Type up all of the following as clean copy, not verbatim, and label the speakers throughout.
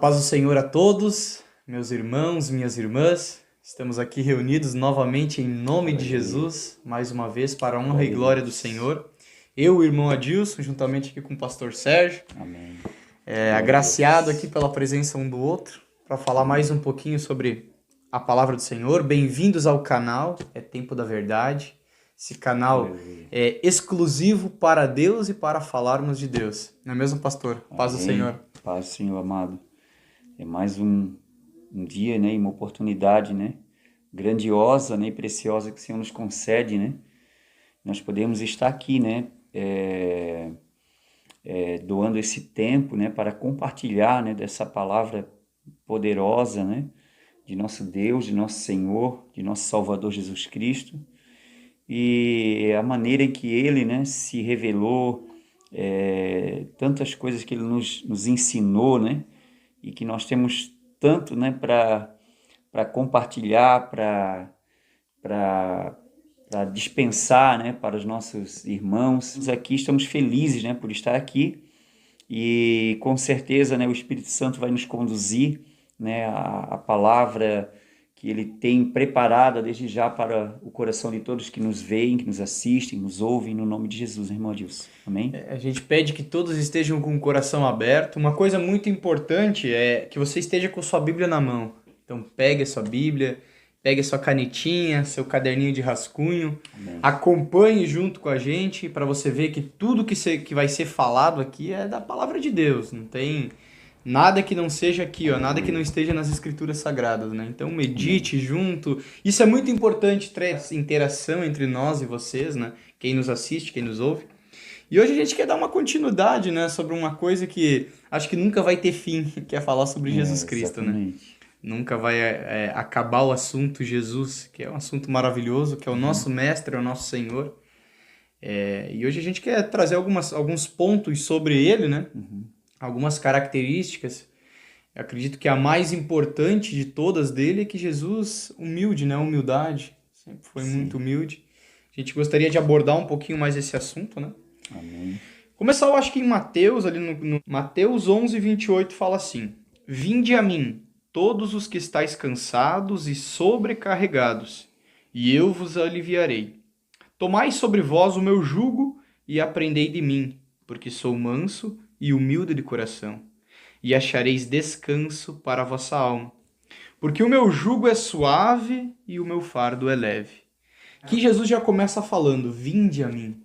Speaker 1: paz do Senhor a todos, meus irmãos, minhas irmãs. Estamos aqui reunidos novamente em nome de Jesus, mais uma vez para a honra e glória do Senhor. Eu, o irmão Adilson, juntamente aqui com o pastor Sérgio.
Speaker 2: Amém.
Speaker 1: Agraciado aqui pela presença um do outro, para falar mais um pouquinho sobre a palavra do Senhor. Bem-vindos ao canal, é Tempo da Verdade. Esse canal é exclusivo para Deus e para falarmos de Deus. Não é mesmo, pastor? Paz do Senhor.
Speaker 2: Paz do Senhor, amado. É mais um dia, né, e uma oportunidade, né, grandiosa, né, e preciosa que o Senhor nos concede, né. Nós podemos estar aqui, né, doando esse tempo, né, para compartilhar, né, dessa palavra poderosa, né, de nosso Deus, de nosso Senhor, de nosso Salvador Jesus Cristo. E a maneira em que Ele, né, se revelou, tantas coisas que Ele nos ensinou, né, e que nós temos tanto, né, para compartilhar, para dispensar, né, para os nossos irmãos. Aqui estamos felizes, né, por estar aqui e com certeza, né, o Espírito Santo vai nos conduzir, né, a palavra que Ele tem preparada desde já para o coração de todos que nos veem, que nos assistem, nos ouvem, no nome de Jesus, irmão Adilson. Amém?
Speaker 1: A gente pede que todos estejam com o coração aberto. Uma coisa muito importante é que você esteja com sua Bíblia na mão. Então pegue a sua Bíblia, pegue a sua canetinha, seu caderninho de rascunho.
Speaker 2: Amém.
Speaker 1: Acompanhe junto com a gente para você ver que tudo que vai ser falado aqui é da palavra de Deus. Não tem nada que não seja aqui, ó, nada que não esteja nas escrituras sagradas, né? Então medite junto. Isso é muito importante, essa interação entre nós e vocês, né? Quem nos assiste, quem nos ouve. E hoje a gente quer dar uma continuidade, né, sobre uma coisa que acho que nunca vai ter fim, que é falar sobre Jesus Cristo, né? Nunca vai acabar o assunto Jesus, que é um assunto maravilhoso, que é o nosso mestre, é o nosso Senhor. E hoje a gente quer trazer alguns pontos sobre ele, né? Algumas características. Eu acredito que a mais importante de todas dele é que Jesus, humilde, né? Humildade, sempre foi muito humilde. A gente gostaria de abordar um pouquinho mais esse assunto, né?
Speaker 2: Amém.
Speaker 1: Começar, eu acho que em Mateus, ali no Mateus 11, 28, fala assim: Vinde a mim, todos os que estáis cansados e sobrecarregados, e eu vos aliviarei. Tomai sobre vós o meu jugo e aprendei de mim, porque sou manso e humilde de coração, e achareis descanso para a vossa alma. Porque o meu jugo é suave e o meu fardo é leve. Aqui Jesus já começa falando: vinde a mim,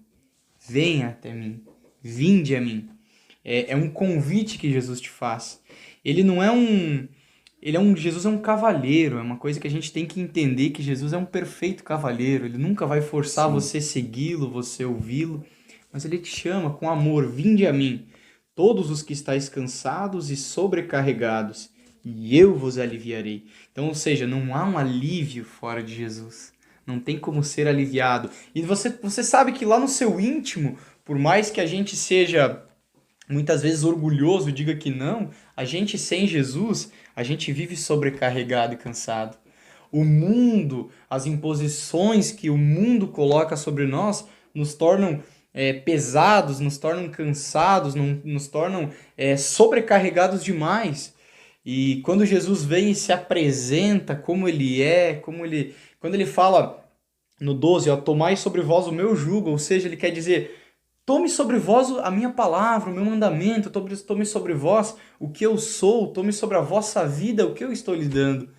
Speaker 1: venha até mim, vinde a mim. É um convite que Jesus te faz. Ele não é Jesus é um cavalheiro, é uma coisa que a gente tem que entender, que Jesus é um perfeito cavalheiro. Ele nunca vai forçar você a segui-lo, você ouvi-lo, mas ele te chama com amor: vinde a mim, todos os que estáis cansados e sobrecarregados, e eu vos aliviarei. Então, ou seja, não há um alívio fora de Jesus. Não tem como ser aliviado. E você sabe que lá no seu íntimo, por mais que a gente seja muitas vezes orgulhoso e diga que não, a gente sem Jesus, a gente vive sobrecarregado e cansado. O mundo, as imposições que o mundo coloca sobre nós, nos tornam pesados, nos tornam cansados, nos tornam sobrecarregados demais. E quando Jesus vem e se apresenta como ele é, quando ele fala no 12, ó, tomai sobre vós o meu jugo, ou seja, ele quer dizer: tome sobre vós a minha palavra, o meu mandamento, tome sobre vós o que eu sou, tome sobre a vossa vida o que eu estou lhe dando.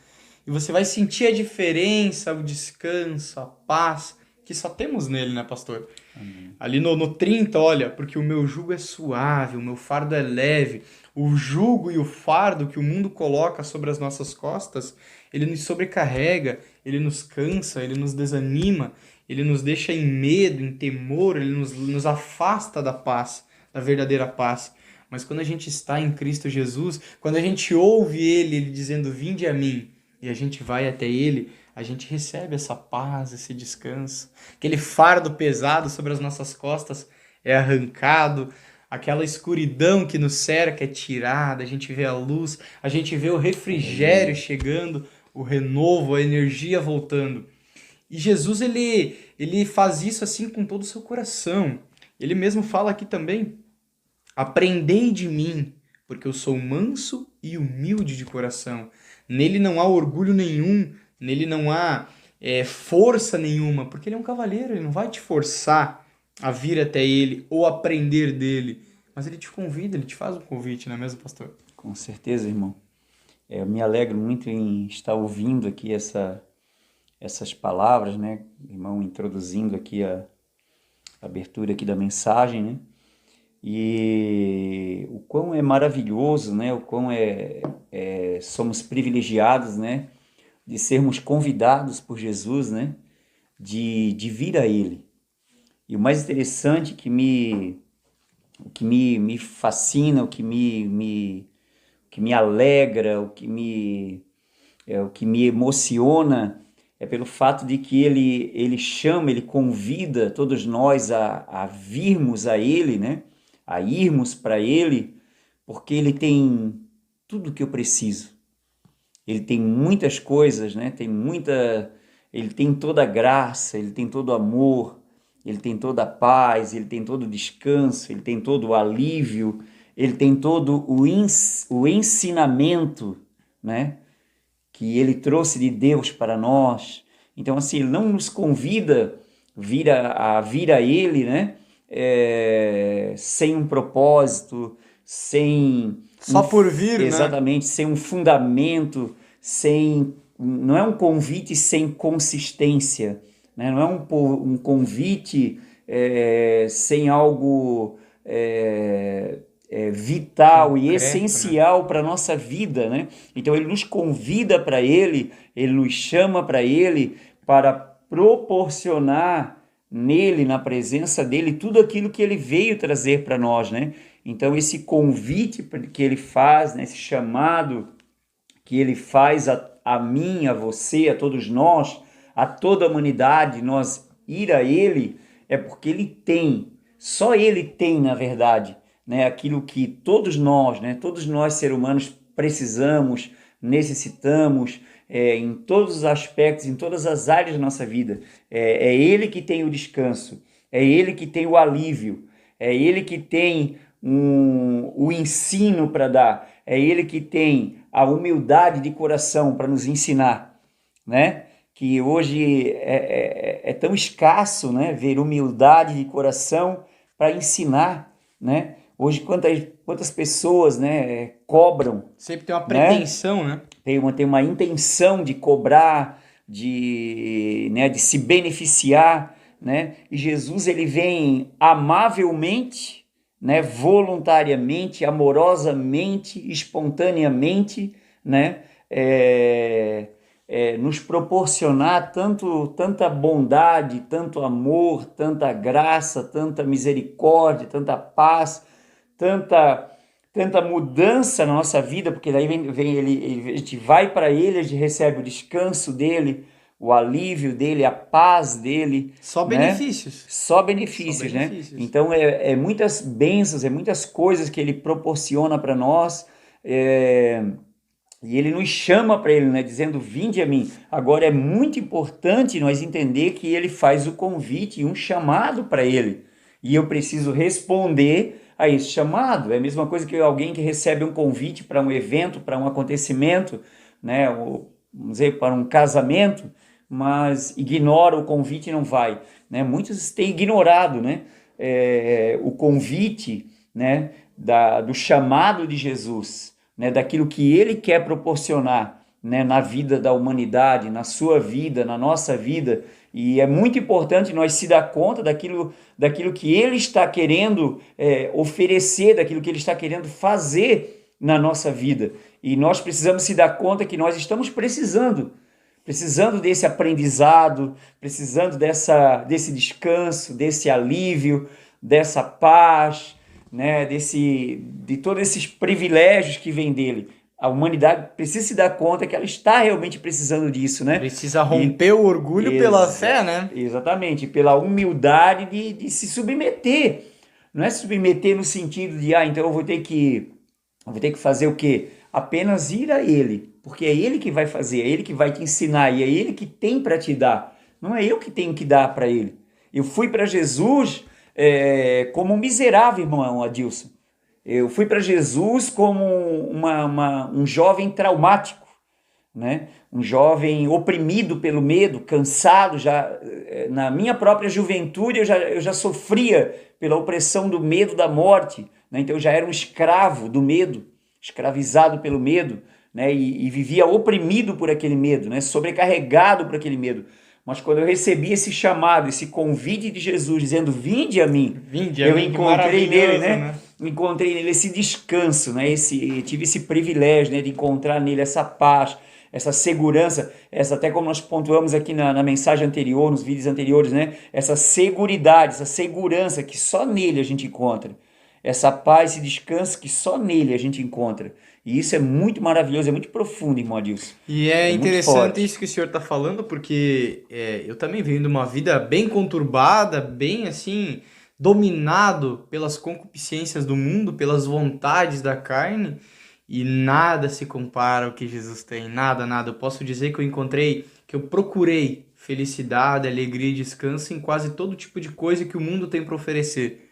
Speaker 1: E você vai sentir a diferença, o descanso, a paz, que só temos nele, né, pastor?
Speaker 2: Amém.
Speaker 1: Ali no 30, olha, porque o meu jugo é suave, o meu fardo é leve. O jugo e o fardo que o mundo coloca sobre as nossas costas, ele nos sobrecarrega, ele nos cansa, ele nos desanima, ele nos deixa em medo, em temor, ele nos afasta da paz, da verdadeira paz. Mas quando a gente está em Cristo Jesus, quando a gente ouve ele dizendo: vinde a mim, e a gente vai até ele, a gente recebe essa paz, esse descanso. Aquele fardo pesado sobre as nossas costas é arrancado, aquela escuridão que nos cerca é tirada, a gente vê a luz, a gente vê o refrigério chegando, o renovo, a energia voltando. E Jesus, ele faz isso assim com todo o seu coração. Ele mesmo fala aqui também: aprendei de mim, porque eu sou manso e humilde de coração. Nele não há orgulho nenhum, nele não há força nenhuma, porque ele é um cavaleiro, ele não vai te forçar a vir até ele ou aprender dele, mas ele te convida, ele te faz um convite, não é mesmo, pastor?
Speaker 2: Com certeza, irmão. Eu me alegro muito em estar ouvindo aqui essas palavras, né? Irmão, introduzindo aqui a abertura aqui da mensagem, né? E o quão é maravilhoso, né? O quão somos privilegiados, né? De sermos convidados por Jesus, né? De vir a Ele. E o mais interessante o que me fascina, o que me alegra, o que me emociona é pelo fato de que ele chama, ele convida todos nós a virmos a Ele, né? A irmos para Ele, porque Ele tem tudo o que eu preciso. Ele tem muitas coisas, né? Ele tem toda a graça, Ele tem todo o amor, Ele tem toda a paz, Ele tem todo o descanso, Ele tem todo o alívio, Ele tem todo o ensinamento, né? Que Ele trouxe de Deus para nós. Então, assim, Ele não nos convida a vir a Ele, né? Sem um propósito,
Speaker 1: Só por vir, né?
Speaker 2: exatamente, sem um fundamento, não é um convite sem consistência, né? Não é um convite sem algo vital e essencial, né, para a nossa vida, né? Então ele nos convida para ele nos chama para ele para proporcionar nele, na presença dele, tudo aquilo que ele veio trazer para nós, né? Então esse convite que ele faz, né, esse chamado que ele faz a mim, a você, a todos nós, a toda a humanidade, nós ir a ele, é porque ele tem, só ele tem, na verdade, né, aquilo que todos nós seres humanos precisamos, necessitamos, em todos os aspectos, em todas as áreas da nossa vida. É ele que tem o descanso, é ele que tem o alívio, é ele que tem o ensino para dar, é ele que tem a humildade de coração para nos ensinar, né? Que hoje é tão escasso, né, ver humildade de coração para ensinar, né? Hoje quantas pessoas, né, cobram.
Speaker 1: Sempre tem uma pretensão, né?
Speaker 2: Tem uma intenção de cobrar, de se beneficiar, né? E Jesus ele vem amavelmente, né, voluntariamente, amorosamente, espontaneamente, né, nos proporcionar tanta bondade, tanto amor, tanta graça, tanta misericórdia, tanta paz, tanta mudança na nossa vida, porque daí vem ele, a gente vai para ele, a gente recebe o descanso dele, o alívio dele, a paz dele.
Speaker 1: Só benefícios.
Speaker 2: Né? Só benefícios, né? Então é muitas bênçãos, é muitas coisas que ele proporciona para nós, e ele nos chama para ele, né? Dizendo, vinde a mim. Agora é muito importante nós entender que ele faz o convite e um chamado para ele, e eu preciso responder a esse chamado. É a mesma coisa que alguém que recebe um convite para um evento, para um acontecimento, né? Ou, vamos dizer, para um casamento, mas ignora o convite e não vai, né? Muitos têm ignorado, né, o convite, né, do chamado de Jesus, né, daquilo que ele quer proporcionar, né, na vida da humanidade, na sua vida, na nossa vida. E é muito importante nós se dar conta daquilo que ele está querendo oferecer, daquilo que ele está querendo fazer na nossa vida. E nós precisamos se dar conta que nós estamos precisando desse aprendizado, precisando desse descanso, desse alívio, dessa paz, né, de todos esses privilégios que vêm dele. A humanidade precisa se dar conta que ela está realmente precisando disso, né?
Speaker 1: Precisa romper o orgulho pela fé, né?
Speaker 2: Exatamente, pela humildade de se submeter. Não é se submeter no sentido de, então eu vou ter que fazer o quê? Apenas ir a ele, porque é ele que vai fazer, é ele que vai te ensinar, e é ele que tem para te dar. Não é eu que tenho que dar para ele. Eu fui para Jesus como um miserável, irmão Adilson. Eu fui para Jesus como um jovem traumático, né? Um jovem oprimido pelo medo, cansado. Já na minha própria juventude eu já sofria pela opressão do medo da morte, né? Então eu já era um escravo do medo, escravizado pelo medo, né? E vivia oprimido por aquele medo, né? Sobrecarregado por aquele medo. Mas quando eu recebi esse chamado, esse convite de Jesus, dizendo, vinde a mim,
Speaker 1: Vinde a
Speaker 2: eu
Speaker 1: mim, que
Speaker 2: encontrei nele,
Speaker 1: maravilhoso,
Speaker 2: né?
Speaker 1: né?
Speaker 2: Encontrei nele esse descanso, né? Tive esse privilégio, né? De encontrar nele essa paz, essa segurança, essa até como nós pontuamos aqui na mensagem anterior, nos vídeos anteriores, né? Essa seguridade, essa segurança que só nele a gente encontra. Essa paz, esse descanso que só nele a gente encontra. E isso é muito maravilhoso, é muito profundo, irmão Adilson.
Speaker 1: E é
Speaker 2: É muito
Speaker 1: interessante
Speaker 2: forte.
Speaker 1: isso que o senhor está falando, porque eu também venho de uma vida bem conturbada, bem assim, dominado pelas concupiscências do mundo, pelas vontades da carne, e nada se compara ao que Jesus tem, nada, nada. Eu posso dizer que eu encontrei, que eu procurei felicidade, alegria e descanso em quase todo tipo de coisa que o mundo tem para oferecer.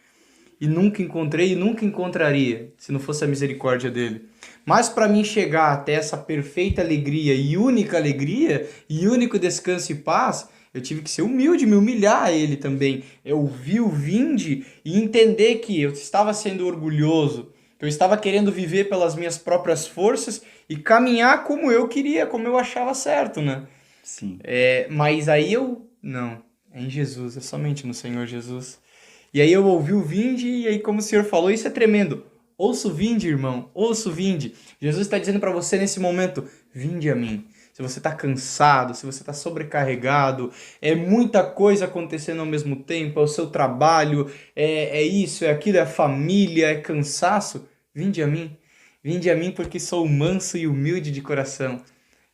Speaker 1: E nunca encontrei e nunca encontraria, se não fosse a misericórdia dele. Mas para mim chegar até essa perfeita alegria e único descanso e paz, eu tive que ser humilde, me humilhar a ele também. Eu ouvir o vinde e entender que eu estava sendo orgulhoso, que eu estava querendo viver pelas minhas próprias forças e caminhar como eu queria, como eu achava certo, né?
Speaker 2: Sim.
Speaker 1: Mas aí não, é em Jesus, é somente no Senhor Jesus. E aí eu ouvi o vinde, e aí, como o senhor falou, isso é tremendo. Ouça o vinde, irmão, ouça o vinde. Jesus está dizendo para você nesse momento: vinde a mim. Se você está cansado, se você está sobrecarregado, é muita coisa acontecendo ao mesmo tempo, é o seu trabalho, é isso, é aquilo, é a família, é cansaço, vinde a mim. Vinde a mim porque sou manso e humilde de coração.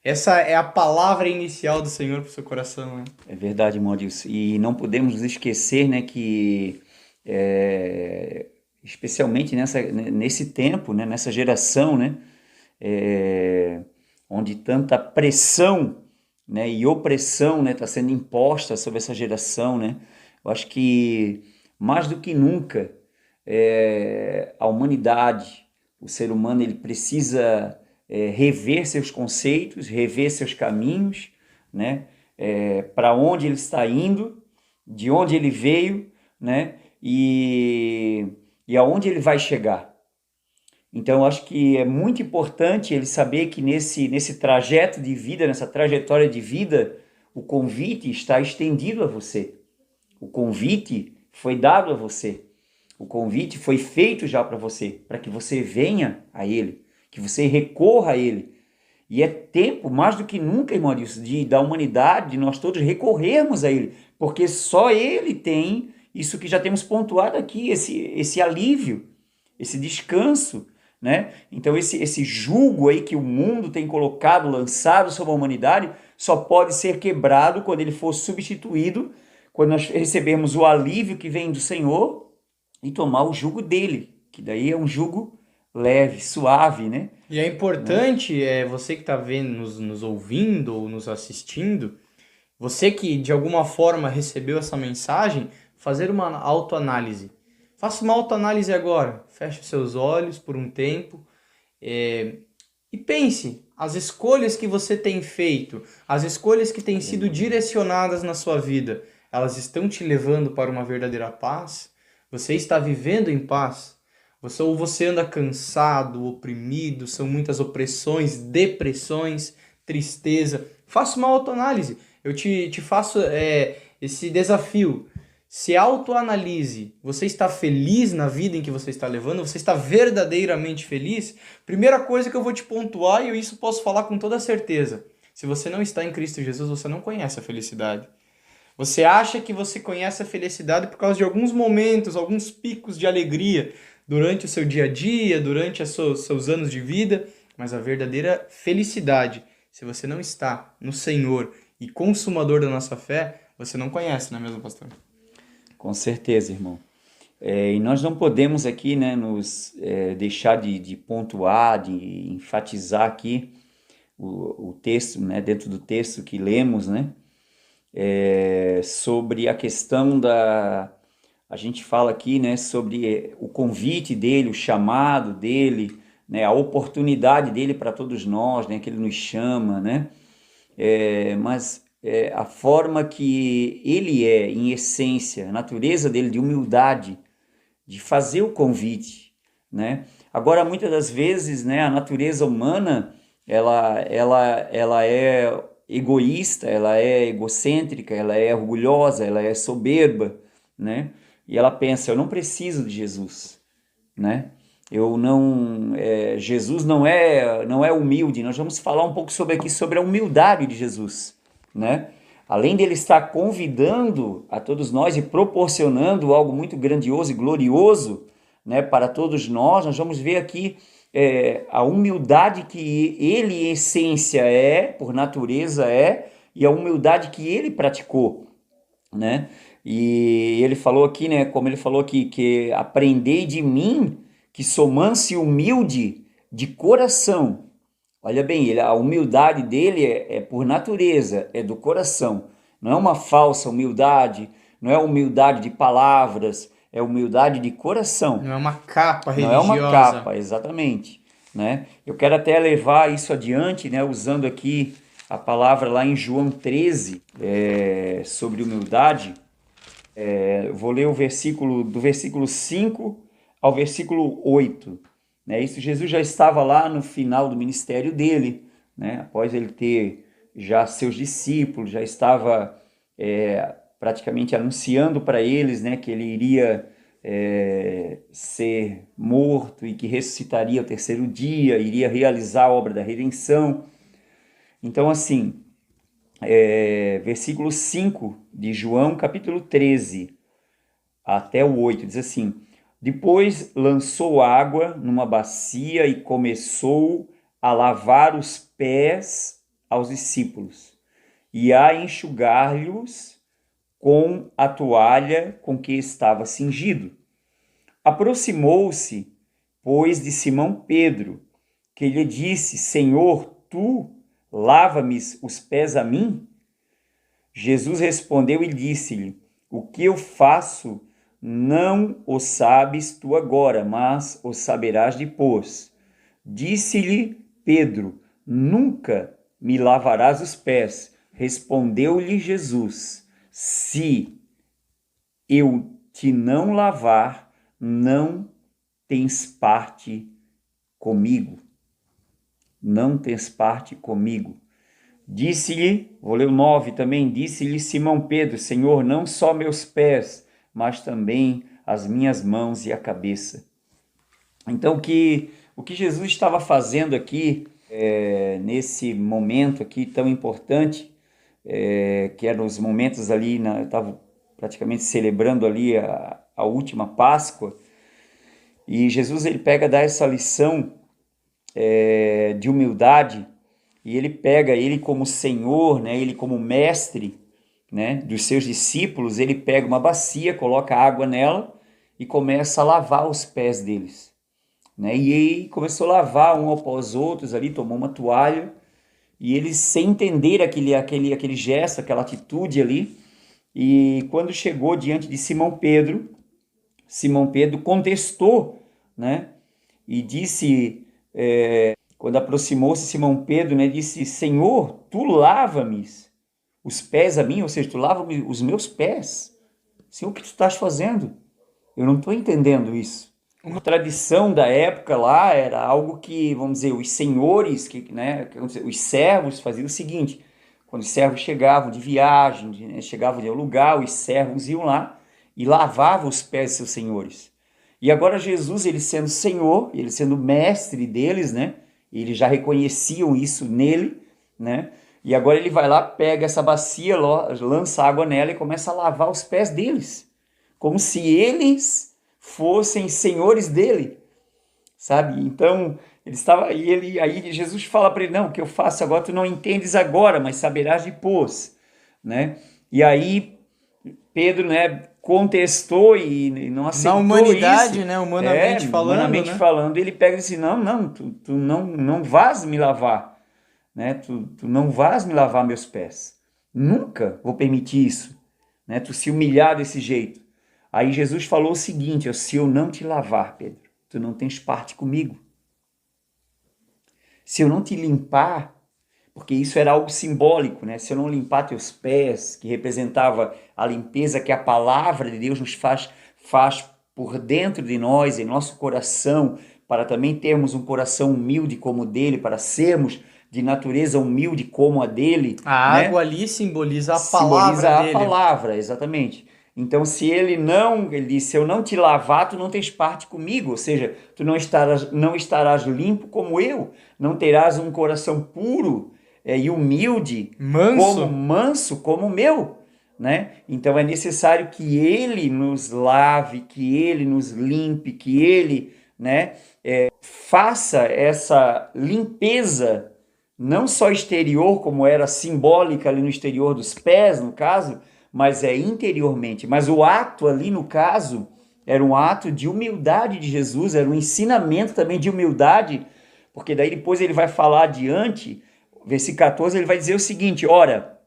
Speaker 1: Essa é a palavra inicial do Senhor para o seu coração, né?
Speaker 2: É verdade, irmão Adilson. E não podemos nos esquecer, né, que especialmente nesse tempo, né, nessa geração, né, é, onde tanta pressão, né, e opressão, né, está sendo imposta sobre essa geração, né, eu acho que mais do que nunca a humanidade, o ser humano, ele precisa rever seus conceitos, rever seus caminhos, né, para onde ele está indo, de onde ele veio, né, e aonde ele vai chegar. Então, eu acho que é muito importante ele saber que nesse trajeto de vida, nessa trajetória de vida, o convite está estendido a você. O convite foi dado a você. O convite foi feito já para você, para que você venha a Ele, que você recorra a Ele. E é tempo, mais do que nunca, irmão, da humanidade, de nós todos recorrermos a Ele, porque só Ele tem isso que já temos pontuado aqui, esse alívio, esse descanso, né? Então esse jugo aí que o mundo tem colocado, lançado sobre a humanidade, só pode ser quebrado quando ele for substituído, quando nós recebermos o alívio que vem do Senhor e tomar o jugo dele, que daí é um jugo leve, suave, né?
Speaker 1: E é importante, você que está vendo, nos ouvindo ou nos assistindo, você que de alguma forma recebeu essa mensagem, fazer uma autoanálise. Faça uma autoanálise agora. Feche os seus olhos por um tempo e pense as escolhas que você tem feito, as escolhas que têm sido direcionadas na sua vida, elas estão te levando para uma verdadeira paz? Você está vivendo em paz? Ou você anda cansado, oprimido, são muitas opressões, depressões, tristeza. Faça uma autoanálise. Eu te faço esse desafio. Se autoanalise. Você está feliz na vida em que você está levando? Você está verdadeiramente feliz? Primeira coisa que eu vou te pontuar, e isso posso falar com toda certeza. Se você não está em Cristo Jesus, você não conhece a felicidade. Você acha que você conhece a felicidade por causa de alguns momentos, alguns picos de alegria durante o seu dia a dia, durante os seus anos de vida, mas a verdadeira felicidade, se você não está no Senhor e consumador da nossa fé, você não conhece, não é mesmo, pastor?
Speaker 2: Com certeza, irmão. E nós não podemos aqui, né, nos deixar de pontuar, de enfatizar aqui o texto, né, dentro do texto que lemos, né, sobre a questão a gente fala aqui, né, sobre o convite dele, o chamado dele, né, a oportunidade dele para todos nós, né, que ele nos chama, né? Mas a forma que ele é, em essência, a natureza dele de humildade, de fazer o convite, né? Agora, muitas das vezes, né, a natureza humana, ela é egoísta, ela é egocêntrica, ela é orgulhosa, ela é soberba, né? E ela pensa, eu não preciso de Jesus, né? Eu não, Jesus não é humilde. Nós vamos falar um pouco sobre a humildade de Jesus, né? Além dele estar convidando a todos nós e proporcionando algo muito grandioso e glorioso, né, para todos nós, nós vamos ver aqui a humildade que ele, em essência, por natureza e a humildade que ele praticou, né? E ele falou aqui, né, como ele falou aqui, que aprendei de mim, que sou manso e humilde de coração. Olha bem, a humildade dele é por natureza, é do coração. Não é uma falsa humildade, não é humildade de palavras, é humildade de coração.
Speaker 1: Não é uma capa
Speaker 2: Não é uma
Speaker 1: religiosa.
Speaker 2: capa, exatamente, né? Eu quero até levar isso adiante, né, usando aqui a palavra lá em João 13, sobre humildade. Vou ler o versículo, do versículo 5 ao versículo 8. Né? Isso, Jesus já estava lá no final do ministério dele, né? Após ele ter já seus discípulos, já estava praticamente anunciando para eles, né, que ele iria ser morto e que ressuscitaria ao terceiro dia, iria realizar a obra da redenção. Então, assim, versículo 5 de João, capítulo 13, até o 8, diz assim: depois lançou água numa bacia e começou a lavar os pés aos discípulos e a enxugar-lhes com a toalha com que estava cingido. Aproximou-se, pois, de Simão Pedro, que lhe disse: Senhor, tu lava-me os pés a mim? Jesus respondeu e disse-lhe: o que eu faço não o sabes tu agora, mas o saberás depois. Disse-lhe Pedro: nunca me lavarás os pés. Respondeu-lhe Jesus: se eu te não lavar, não tens parte comigo. Não tens parte comigo. Disse-lhe, vou ler o 9 também, disse-lhe Simão Pedro: Senhor, não só meus pés, mas também as minhas mãos e a cabeça. Então, o que Jesus estava fazendo aqui, nesse momento aqui tão importante, que eram os momentos ali, eu estava praticamente celebrando ali a última Páscoa, e Jesus ele dá essa lição de humildade, e ele pega ele como Senhor, né, ele como mestre, né, dos seus discípulos, ele pega uma bacia, coloca água nela e começa a lavar os pés deles. Né? E aí começou a lavar um após outros ali, tomou uma toalha, e eles sem entender aquele gesto, aquela atitude ali, e quando chegou diante de Simão Pedro contestou, né, e disse... Quando aproximou-se Simão Pedro, né, disse: Senhor, tu lava-me os pés a mim, ou seja, tu lava-me os meus pés. Senhor, o que tu estás fazendo? Eu não estou entendendo isso. A tradição da época lá era algo que, vamos dizer, os senhores, os servos faziam o seguinte: quando os servos chegavam de viagem, chegavam de um lugar, os servos iam lá e lavavam os pés de seus senhores. E agora Jesus, ele sendo Senhor, ele sendo mestre deles, né? Eles já reconheciam isso nele, né? E agora ele vai lá, pega essa bacia, lança água nela e começa a lavar os pés deles, como se eles fossem senhores dele, sabe? Então, aí Jesus fala para ele: não, o que eu faço agora tu não entendes agora, mas saberás depois, né? E aí Pedro, né, contestou e não aceitou
Speaker 1: Na humanidade,
Speaker 2: isso.
Speaker 1: né, humanamente
Speaker 2: falando, ele pega e diz: não, tu não vás me lavar, né? Tu não vás me lavar meus pés. Nunca vou permitir isso, né? Tu se humilhar desse jeito. Aí Jesus falou o seguinte: se eu não te lavar, Pedro, tu não tens parte comigo. Se eu não te limpar, porque isso era algo simbólico, né? Se eu não limpar teus pés, que representava a limpeza que a palavra de Deus nos faz por dentro de nós, em nosso coração, para também termos um coração humilde como o dele, para sermos de natureza humilde como a dele.
Speaker 1: A
Speaker 2: né?
Speaker 1: água ali simboliza a
Speaker 2: Simboliza
Speaker 1: palavra
Speaker 2: a
Speaker 1: dele.
Speaker 2: palavra, exatamente. Então, se ele disse, se eu não te lavar, tu não tens parte comigo, ou seja, tu não estarás limpo como eu, não terás um coração puro e humilde, manso como o meu, né? Então é necessário que ele nos lave, que ele nos limpe, que ele, né, faça essa limpeza, não só exterior, como era simbólica ali no exterior dos pés, no caso, mas interiormente. Mas o ato ali, no caso, era um ato de humildade de Jesus, era um ensinamento também de humildade, porque daí depois ele vai falar adiante, versículo 14, ele vai dizer o seguinte: ora,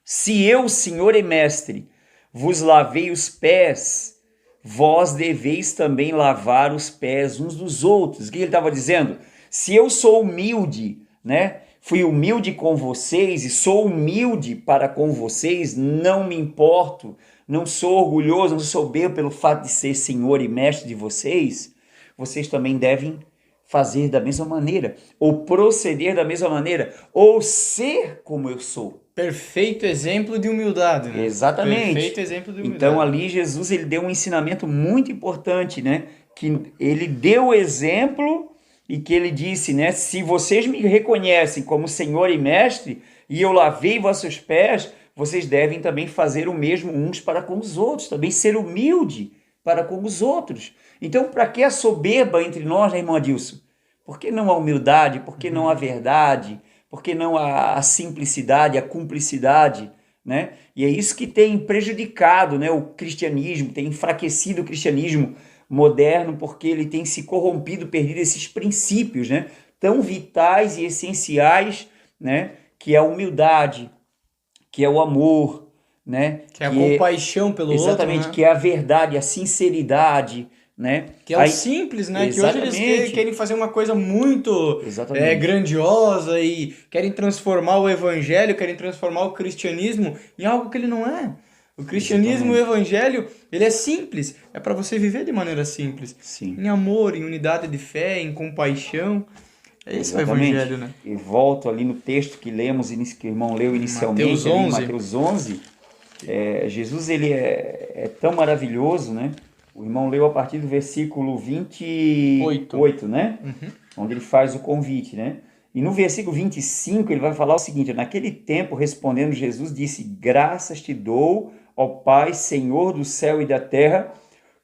Speaker 2: se eu, Senhor e Mestre, vos lavei os pés, vós deveis também lavar os pés uns dos outros. O que ele estava dizendo? Se eu sou humilde, né? Fui humilde com vocês e sou humilde para com vocês, não me importo, não sou orgulhoso, não sou soberbo pelo fato de ser Senhor e Mestre de vocês, vocês também devem fazer da mesma maneira, ou proceder da mesma maneira, ou ser como eu sou.
Speaker 1: Perfeito exemplo de humildade, né?
Speaker 2: Exatamente.
Speaker 1: Perfeito exemplo de humildade.
Speaker 2: Então ali Jesus ele deu um ensinamento muito importante, né? Que ele deu o exemplo e que ele disse, né? Se vocês me reconhecem como Senhor e Mestre e eu lavei vossos pés, vocês devem também fazer o mesmo uns para com os outros, também ser humilde para com os outros. Então, para que a soberba entre nós, né, irmão Adilson? Por que não a humildade? Por que não a verdade? Por que não a simplicidade, a cumplicidade? Né? E é isso que tem prejudicado, né, o cristianismo, tem enfraquecido o cristianismo moderno, porque ele tem se corrompido, perdido esses princípios, né, tão vitais e essenciais, né, que é a humildade, que é o amor, né,
Speaker 1: que é a compaixão pelo outro,
Speaker 2: exatamente,
Speaker 1: né?
Speaker 2: que é a verdade, a sinceridade, né?
Speaker 1: Que é o simples, né?
Speaker 2: Exatamente.
Speaker 1: Que hoje eles querem fazer uma coisa muito grandiosa e querem transformar o evangelho, querem transformar o cristianismo em algo que ele não é. O cristianismo, o evangelho, ele é simples. É para você viver de maneira simples.
Speaker 2: Sim.
Speaker 1: Em amor, em unidade de fé, em compaixão. É isso o evangelho, né?
Speaker 2: E volto ali no texto que lemos, que o irmão leu inicialmente, Mateus 11. Jesus ele é tão maravilhoso, né? O irmão leu a partir do versículo 28, né? Onde ele faz o convite, né? E no versículo 25 ele vai falar o seguinte: naquele tempo, respondendo Jesus, disse: graças te dou, ó Pai, Senhor do céu e da terra,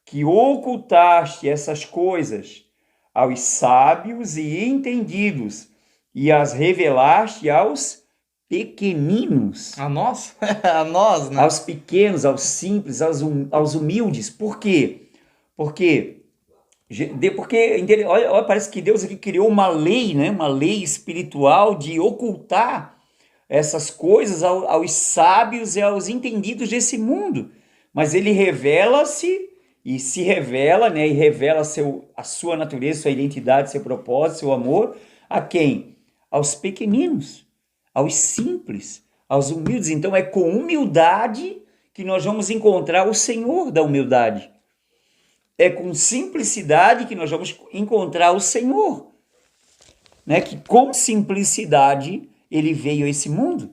Speaker 2: que ocultaste essas coisas aos sábios e entendidos e as revelaste aos pequeninos.
Speaker 1: A nós? A nós, né?
Speaker 2: Aos pequenos, aos simples, aos humildes. Por quê? Porque olha, parece que Deus aqui criou uma lei, né? Uma lei espiritual de ocultar essas coisas aos sábios e aos entendidos desse mundo. Mas ele revela-se e se revela, né? E revela a sua natureza, sua identidade, seu propósito, seu amor. A quem? Aos pequeninos, aos simples, aos humildes. Então é com humildade que nós vamos encontrar o Senhor da humildade. É com simplicidade que nós vamos encontrar o Senhor, né? Que com simplicidade ele veio a esse mundo,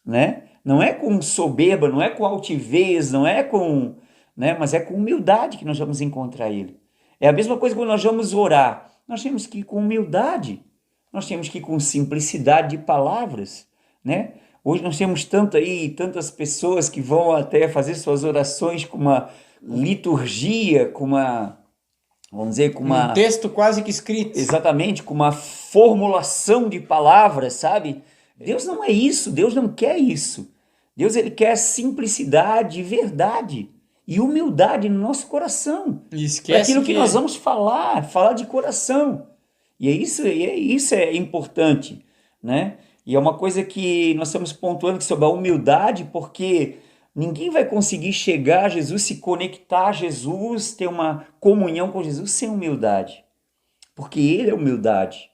Speaker 2: né? Não é com soberba, não é com altivez, não é com, né? Mas é com humildade que nós vamos encontrar ele. É a mesma coisa quando nós vamos orar. Nós temos que ir com humildade, nós temos que ir com simplicidade de palavras, né? Hoje nós temos tantas pessoas que vão até fazer suas orações com uma liturgia, com uma, vamos dizer, com uma...
Speaker 1: um texto quase que escrito.
Speaker 2: Exatamente, com uma formulação de palavras, sabe? Deus não é isso, Deus não quer isso. Deus ele quer simplicidade, verdade e humildade no nosso coração.
Speaker 1: Esquece
Speaker 2: aquilo que nós vamos falar de coração. E isso é importante, né? E é uma coisa que nós estamos pontuando sobre a humildade, porque Ninguém vai conseguir chegar a Jesus, se conectar a Jesus, ter uma comunhão com Jesus sem humildade, porque Ele é humildade,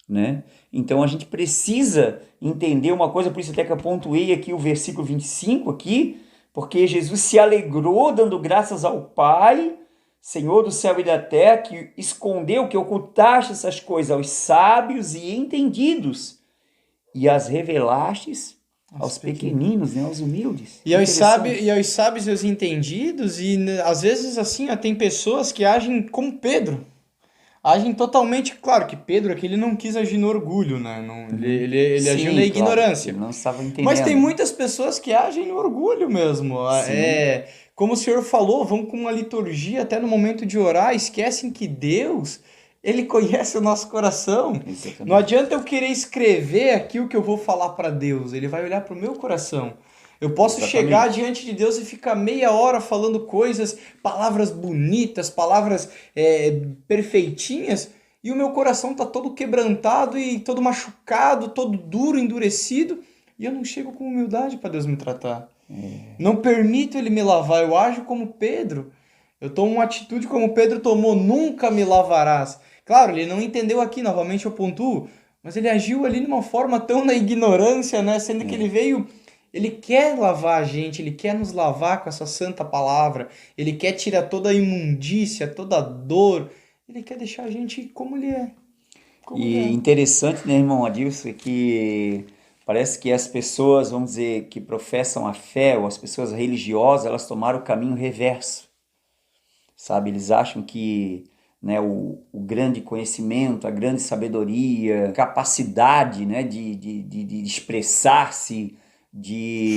Speaker 2: né? Então a gente precisa entender uma coisa, por isso até que eu pontuei aqui o versículo 25 aqui, porque Jesus se alegrou dando graças ao Pai, Senhor do céu e da terra, que escondeu, que ocultaste essas coisas aos sábios e entendidos, e as revelastes aos pequeninos, né, aos humildes.
Speaker 1: E aos sábios e aos entendidos, e às vezes assim, ó, tem pessoas que agem como Pedro. Agem totalmente, claro que Pedro aqui ele não quis agir no orgulho, né? Não, ele agiu
Speaker 2: Sim,
Speaker 1: na
Speaker 2: claro,
Speaker 1: ignorância.
Speaker 2: ele não estava
Speaker 1: Mas tem
Speaker 2: entendendo.
Speaker 1: muitas pessoas que agem no orgulho mesmo.
Speaker 2: Sim,
Speaker 1: Como o Senhor falou, vão com uma liturgia até no momento de orar, esquecem que Deus, Ele conhece o nosso coração. Não
Speaker 2: exatamente.
Speaker 1: adianta eu querer escrever aqui o que eu vou falar para Deus, Ele vai olhar para o meu coração. Eu posso chegar diante de Deus e ficar meia hora falando coisas, palavras bonitas, palavras perfeitinhas, e o meu coração tá todo quebrantado e todo machucado, todo duro, endurecido, e eu não chego com humildade para Deus me tratar. Não permito Ele me lavar, eu ajo como Pedro. Eu tomo uma atitude como Pedro tomou, nunca me lavarás. Claro, ele não entendeu aqui, novamente eu pontuo, mas ele agiu ali de uma forma tão na ignorância, né? Sendo que ele veio, ele quer lavar a gente, ele quer nos lavar com essa santa palavra, ele quer tirar toda a imundícia, toda a dor, ele quer deixar a gente como ele é. Como ele
Speaker 2: E
Speaker 1: é.
Speaker 2: interessante, né, irmão Adilson, que parece que as pessoas, vamos dizer, que professam a fé, ou as pessoas religiosas, elas tomaram o caminho reverso, sabe? Eles acham que, né, o grande conhecimento, a grande sabedoria, capacidade, né, de expressar-se,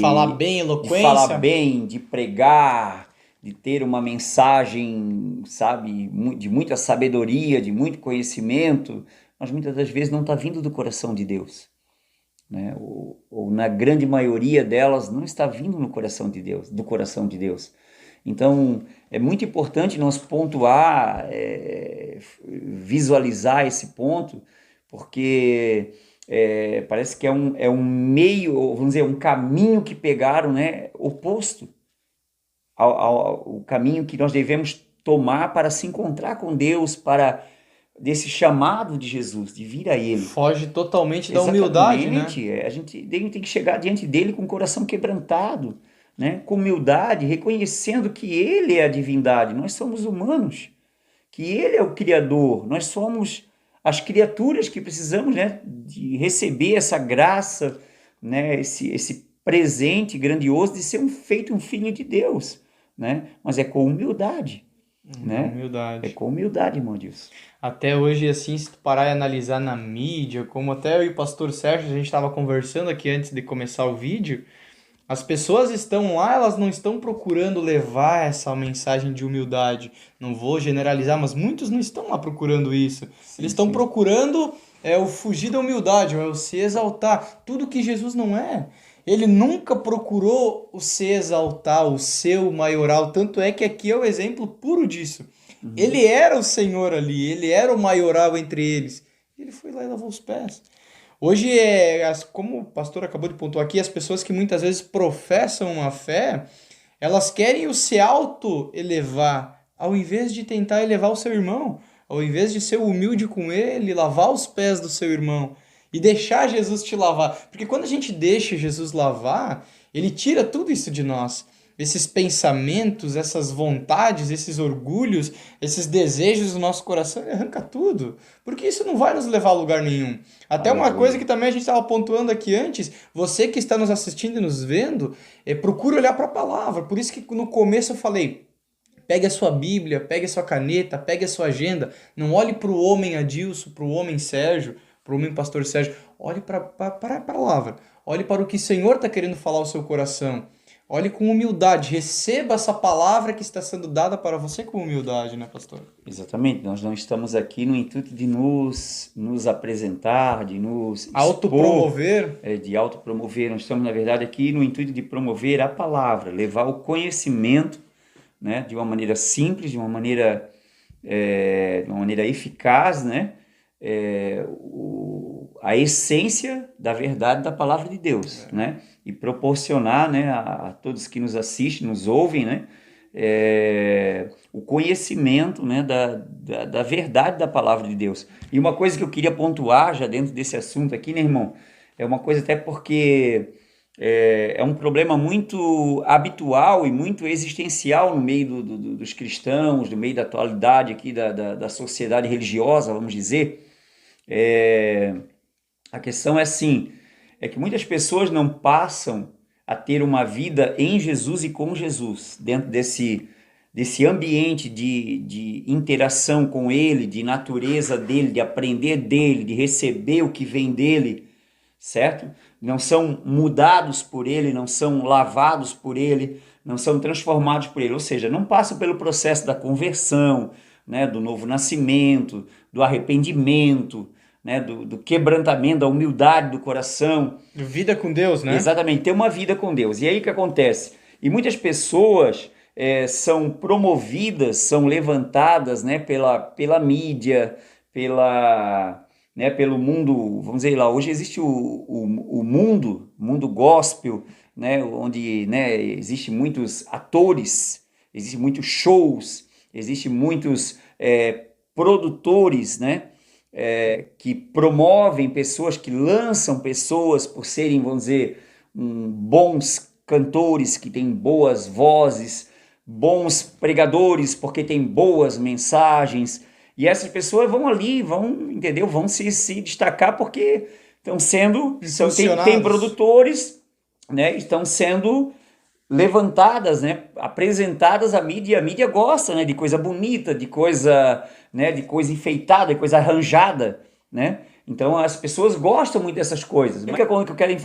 Speaker 1: Falar bem,
Speaker 2: de falar
Speaker 1: eloquência.
Speaker 2: bem, de pregar, de ter uma mensagem, sabe, de muita sabedoria, de muito conhecimento, mas muitas das vezes não está vindo do coração de Deus, né? Ou na grande maioria delas não está vindo no coração de Deus, do coração de Deus. Então é muito importante nós pontuar, visualizar esse ponto, porque parece que é um meio, vamos dizer, um caminho que pegaram, né, oposto ao caminho que nós devemos tomar para se encontrar com Deus, para desse chamado de Jesus, de vir a Ele.
Speaker 1: Foge totalmente da humildade, né?
Speaker 2: Exatamente, a gente tem que chegar diante dele com o coração quebrantado, né? Com humildade, reconhecendo que Ele é a divindade, nós somos humanos, que Ele é o Criador, nós somos as criaturas que precisamos, né, de receber essa graça, né, esse presente grandioso de ser feito um filho de Deus, né? Mas é com humildade, né?
Speaker 1: Humildade.
Speaker 2: É com humildade, irmão Deus.
Speaker 1: Até hoje, assim, se tu parar e analisar na mídia, como até eu e o pastor Sérgio, a gente estava conversando aqui antes de começar o vídeo, as pessoas estão lá, elas não estão procurando levar essa mensagem de humildade. Não vou generalizar, mas muitos não estão lá procurando isso. Eles estão procurando o fugir da humildade, o se exaltar. Tudo que Jesus não é. Ele nunca procurou o se exaltar, o seu maioral. Tanto é que aqui é o exemplo puro disso. Ele era o Senhor ali, ele era o maioral entre eles. Ele foi lá e lavou os pés. Hoje, como o pastor acabou de pontuar aqui, as pessoas que muitas vezes professam uma fé, elas querem o se auto-elevar, ao invés de tentar elevar o seu irmão, ao invés de ser humilde com ele, lavar os pés do seu irmão e deixar Jesus te lavar. Porque quando a gente deixa Jesus lavar, ele tira tudo isso de nós. Esses pensamentos, essas vontades, esses orgulhos, esses desejos do nosso coração, ele arranca tudo. Porque isso não vai nos levar a lugar nenhum. Até uma coisa que também a gente estava pontuando aqui antes, você que está nos assistindo e nos vendo, procura olhar para a palavra. Por isso que no começo eu falei, pegue a sua Bíblia, pegue a sua caneta, pegue a sua agenda. Não olhe para o homem Adilson, para o homem Sérgio, para o homem pastor Sérgio. Olhe para a palavra. Olhe para o que o Senhor está querendo falar ao seu coração. Olhe com humildade, receba essa palavra que está sendo dada para você com humildade, né, pastor?
Speaker 2: Exatamente, nós não estamos aqui no intuito de nos apresentar, de nos
Speaker 1: autopromover,
Speaker 2: de autopromover, nós estamos, na verdade, aqui no intuito de promover a palavra, levar o conhecimento, né, de uma maneira simples, de uma maneira eficaz, né, a essência da verdade da palavra de Deus, né? E proporcionar, né, a todos que nos assistem, nos ouvem, né, o conhecimento, né, da verdade da palavra de Deus. E uma coisa que eu queria pontuar já dentro desse assunto aqui, né, irmão, é uma coisa até porque é um problema muito habitual e muito existencial no meio dos cristãos, no meio da atualidade aqui da sociedade religiosa, vamos dizer. A questão é assim, é que muitas pessoas não passam a ter uma vida em Jesus e com Jesus, dentro desse ambiente de interação com Ele, de natureza dEle, de aprender dEle, de receber o que vem dEle, certo? Não são mudados por Ele, não são lavados por Ele, não são transformados por Ele, ou seja, não passam pelo processo da conversão, né, do novo nascimento, do arrependimento, né, do quebrantamento, da humildade do coração.
Speaker 1: Vida com Deus, né?
Speaker 2: Exatamente, ter uma vida com Deus. E aí o que acontece? E muitas pessoas são promovidas, são levantadas, né, pela mídia, pelo mundo, vamos dizer lá, hoje existe o mundo gospel, né, onde, né, existe muitos atores, existem muitos shows, existem muitos produtores, né, que promovem pessoas, que lançam pessoas por serem, vamos dizer, bons cantores, que têm boas vozes, bons pregadores, porque têm boas mensagens, e essas pessoas vão ali, entendeu? Vão se destacar porque estão sendo, tem produtores, né? Estão sendo levantadas, né? Apresentadas à mídia, e a mídia gosta, né? De coisa bonita, de coisa, né? De coisa enfeitada, de coisa arranjada, né? Então as pessoas gostam muito dessas coisas. Mas o que eu quero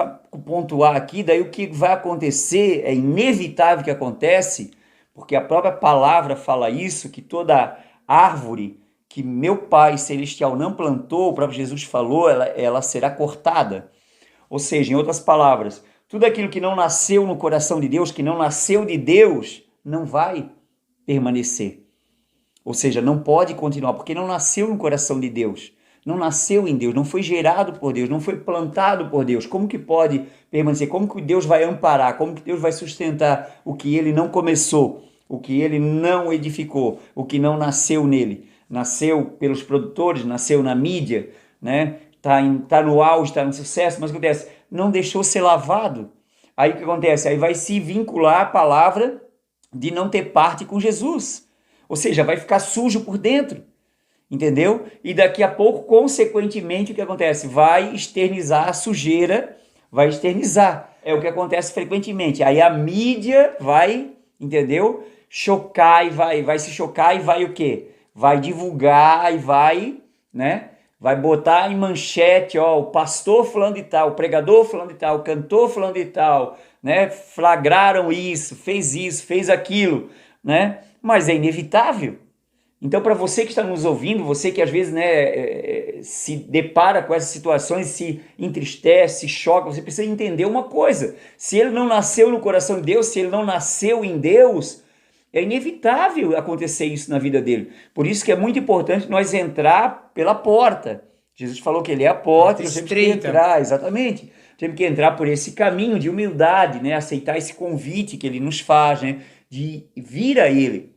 Speaker 2: pontuar aqui, daí o que vai acontecer, é inevitável que acontece, porque a própria palavra fala isso, que toda árvore que meu Pai Celestial não plantou, o próprio Jesus falou, ela será cortada. Ou seja, em outras palavras, tudo aquilo que não nasceu no coração de Deus, que não nasceu de Deus, não vai permanecer. Ou seja, não pode continuar, porque não nasceu no coração de Deus. Não nasceu em Deus, não foi gerado por Deus, não foi plantado por Deus. Como que pode permanecer? Como que Deus vai amparar? Como que Deus vai sustentar o que Ele não começou? O que Ele não edificou? O que não nasceu nele? Nasceu pelos produtores, nasceu na mídia, né? Tá no auge, está no sucesso, mas o que acontece? Não deixou ser lavado. Aí o que acontece? Aí vai se vincular a palavra de não ter parte com Jesus. Ou seja, vai ficar sujo por dentro, entendeu? E daqui a pouco, consequentemente, o que acontece? Vai externizar a sujeira, vai externizar. É o que acontece frequentemente. Aí a mídia vai, entendeu? Chocar e vai se chocar e vai o quê? Vai divulgar e vai, né? Vai botar em manchete, ó, o pastor fulano de tal, o pregador fulano de tal, o cantor fulano de tal, né? Flagraram isso, fez aquilo, né? Mas é inevitável. Então, para você que está nos ouvindo, você que às vezes, né, se depara com essas situações, se entristece, se choca, você precisa entender uma coisa. Se ele não nasceu no coração de Deus, se ele não nasceu em Deus, é inevitável acontecer isso na vida dele. Por isso que é muito importante nós entrar pela porta. Jesus falou que ele é a porta, nós temos que entrar, exatamente. Temos que entrar por esse caminho de humildade, né? Aceitar esse convite que ele nos faz, né? De vir a ele,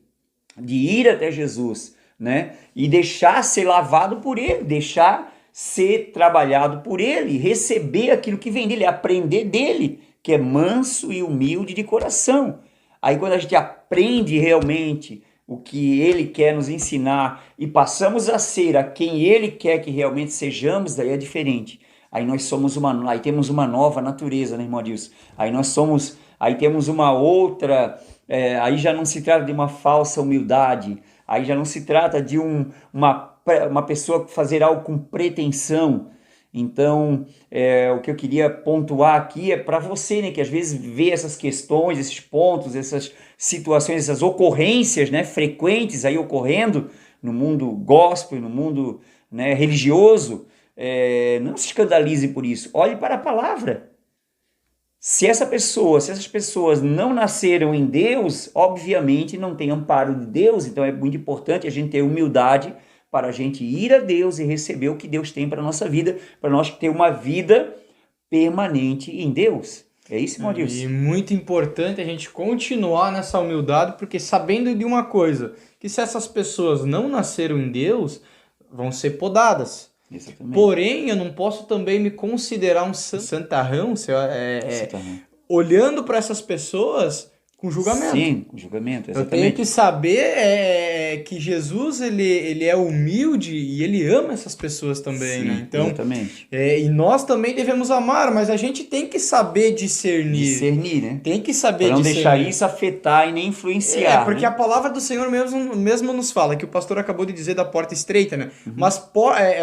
Speaker 2: de ir até Jesus, né? E deixar ser lavado por ele, deixar ser trabalhado por ele, receber aquilo que vem dele, aprender dele, que é manso e humilde de coração. Aí quando a gente aprende realmente o que ele quer nos ensinar e passamos a ser a quem ele quer que realmente sejamos, daí é diferente. Aí nós somos aí temos uma nova natureza, né, irmão Adilson? Aí temos uma outra, aí já não se trata de uma falsa humildade, aí já não se trata de uma pessoa fazer algo com pretensão. Então, o que eu queria pontuar aqui é para você, né, que às vezes vê essas questões, esses pontos, essas situações, essas ocorrências, né, frequentes aí ocorrendo no mundo gospel, no mundo, né, religioso, não se escandalize por isso. Olhe para a palavra. Se essas pessoas não nasceram em Deus, obviamente não tem amparo de Deus, então é muito importante a gente ter humildade para a gente ir a Deus e receber o que Deus tem para a nossa vida, para nós ter uma vida permanente em Deus. É isso, irmão
Speaker 1: E
Speaker 2: Adilson?
Speaker 1: muito importante a gente continuar nessa humildade, porque sabendo de uma coisa, que se essas pessoas não nasceram em Deus, vão ser podadas.
Speaker 2: Exatamente.
Speaker 1: Porém, eu não posso também me considerar um santarrão,
Speaker 2: Exatamente.
Speaker 1: olhando para essas pessoas com julgamento.
Speaker 2: Sim, com julgamento,
Speaker 1: Eu tenho
Speaker 2: exatamente.
Speaker 1: que saber que Jesus ele é humilde e ele ama essas pessoas também,
Speaker 2: Sim,
Speaker 1: né? Então,
Speaker 2: exatamente.
Speaker 1: e nós também devemos amar, mas a gente tem que saber discernir.
Speaker 2: Discernir, né?
Speaker 1: Tem que saber
Speaker 2: Para não
Speaker 1: discernir.
Speaker 2: deixar isso afetar e nem influenciar.
Speaker 1: Porque
Speaker 2: né?
Speaker 1: a palavra do Senhor mesmo nos fala, que o pastor acabou de dizer da porta estreita, né? Mas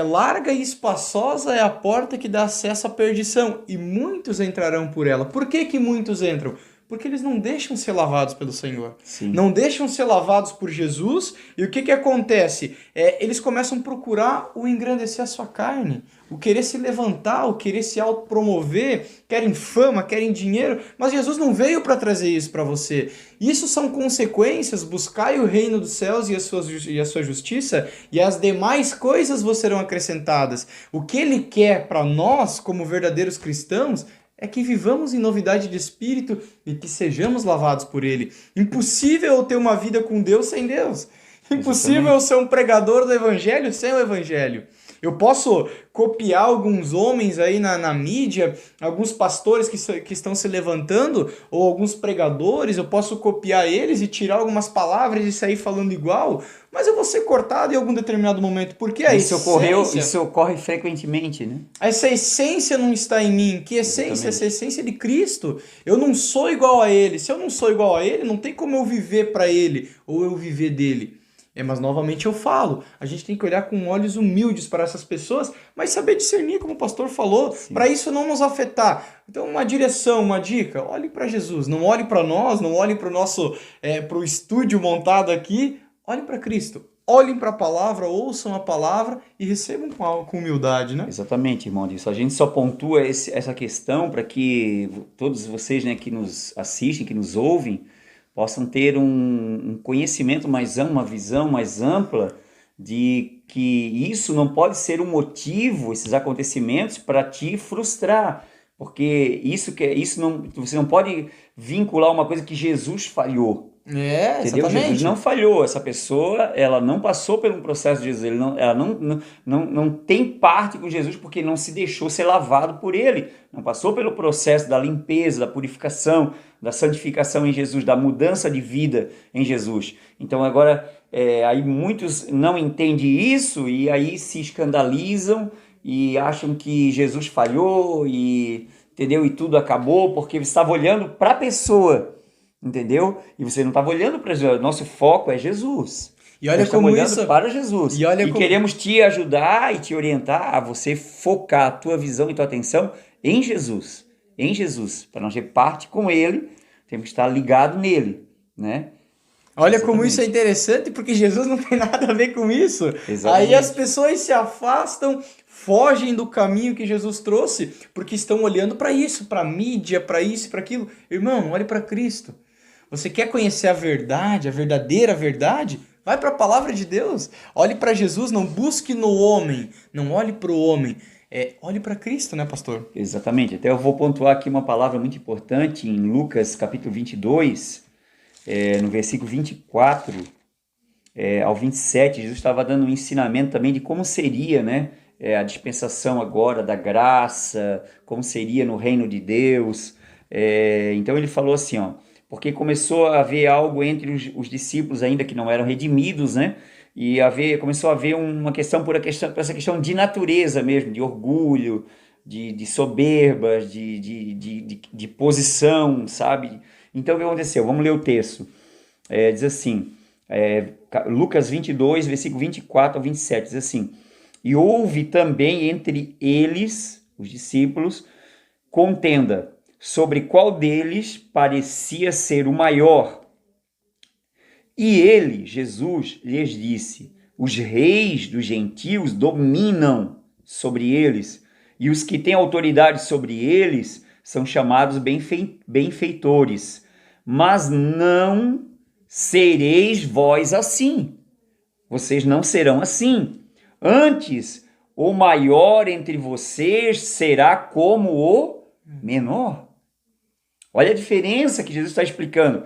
Speaker 1: larga e espaçosa é a porta que dá acesso à perdição, e muitos entrarão por ela. Por que que muitos entram? Porque eles não deixam ser lavados pelo Senhor.
Speaker 2: Sim.
Speaker 1: Não deixam ser lavados por Jesus. E o que que acontece? Eles começam a procurar o engrandecer a sua carne, o querer se levantar, o querer se autopromover, querem fama, querem dinheiro, mas Jesus não veio para trazer isso para você. Isso são consequências, buscai o reino dos céus e a sua justiça, e as demais coisas vos serão acrescentadas. O que ele quer para nós, como verdadeiros cristãos, é que vivamos em novidade de espírito e que sejamos lavados por ele. Impossível ter uma vida com Deus sem Deus. Impossível ser um pregador do evangelho sem o evangelho. Eu posso copiar alguns homens aí na mídia, alguns pastores que estão se levantando, ou alguns pregadores, eu posso copiar eles e tirar algumas palavras e sair falando igual, mas eu vou ser cortado em algum determinado momento, porque
Speaker 2: Isso ocorre frequentemente, né?
Speaker 1: Essa essência não está em mim. Que essência? Essa essência de Cristo. Eu não sou igual a Ele. Se eu não sou igual a Ele, não tem como eu viver para Ele, ou eu viver dele. Mas novamente eu falo, a gente tem que olhar com olhos humildes para essas pessoas, mas saber discernir, como o pastor falou, para isso não nos afetar. Então, uma direção, uma dica, olhe para Jesus, não olhe para nós, não olhe para o nosso pro estúdio montado aqui, olhe para Cristo. Olhem para a palavra, ouçam a palavra e recebam com humildade, né?
Speaker 2: Exatamente, irmão Adilson. A gente só pontua essa questão para que todos vocês, né, que nos assistem, que nos ouvem, possam ter um conhecimento mais amplo, uma visão mais ampla de que isso não pode ser um motivo, esses acontecimentos, para te frustrar. Porque você não pode vincular uma coisa que Jesus falhou. Entendeu?
Speaker 1: Exatamente.
Speaker 2: Jesus não falhou, essa pessoa ela não passou por um processo de Jesus, ela não tem parte com Jesus porque não se deixou ser lavado por ele, não passou pelo processo da limpeza, da purificação, da santificação em Jesus, da mudança de vida em Jesus. Então agora, aí muitos não entendem isso e aí se escandalizam e acham que Jesus falhou entendeu? E tudo acabou porque você estava olhando para a pessoa. Entendeu? E você não estava olhando para Jesus. Nosso foco é Jesus.
Speaker 1: E olha como
Speaker 2: olhando para Jesus. E queremos te ajudar e te orientar a você focar a tua visão e tua atenção em Jesus. Em Jesus. Para nós ter parte com Ele, temos que estar ligado nele, né?
Speaker 1: Olha como isso é interessante, porque Jesus não tem nada a ver com isso.
Speaker 2: Exatamente.
Speaker 1: Aí as pessoas se afastam, fogem do caminho que Jesus trouxe, porque estão olhando para isso, para a mídia, para isso e para aquilo. Irmão, olhe para Cristo. Você quer conhecer a verdade, a verdadeira verdade? Vai para a palavra de Deus. Olhe para Jesus, não busque no homem, não olhe para o homem. Olhe para Cristo, né, pastor?
Speaker 2: Exatamente. Até eu vou pontuar aqui uma palavra muito importante em Lucas, capítulo 22, no versículo 24 ao 27. Jesus estava dando um ensinamento também de como seria, né, a dispensação agora da graça, como seria no reino de Deus. Então ele falou assim, ó, porque começou a haver algo entre os discípulos ainda que não eram redimidos, né? E começou a haver uma questão por essa questão de natureza mesmo, de orgulho, de soberba, de posição, sabe? Então o que aconteceu? Vamos ler o texto. Diz assim, Lucas 22, versículo 24 ao 27, diz assim: E houve também entre eles, os discípulos, contenda sobre qual deles parecia ser o maior. E ele, Jesus, lhes disse: Os reis dos gentios dominam sobre eles, e os que têm autoridade sobre eles são chamados benfeitores. Mas não sereis vós assim. Vocês não serão assim. Antes, o maior entre vocês será como o menor. Olha a diferença que Jesus está explicando.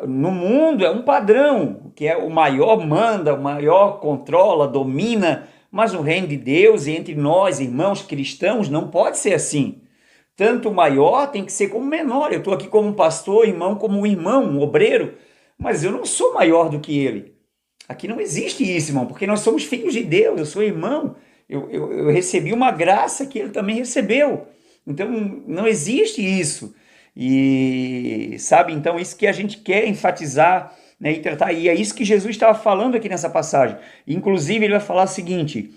Speaker 2: No mundo é um padrão, que é o maior manda, o maior controla, domina, mas no reino de Deus e entre nós, irmãos cristãos, não pode ser assim. Tanto o maior tem que ser como o menor. Eu estou aqui como um pastor, irmão como um irmão, um obreiro, mas eu não sou maior do que ele. Aqui não existe isso, irmão, porque nós somos filhos de Deus, eu sou irmão, eu recebi uma graça que ele também recebeu. Então não existe isso. E sabe, então isso que a gente quer enfatizar, né, e tratar, e é isso que Jesus estava falando aqui nessa passagem. Inclusive ele vai falar o seguinte,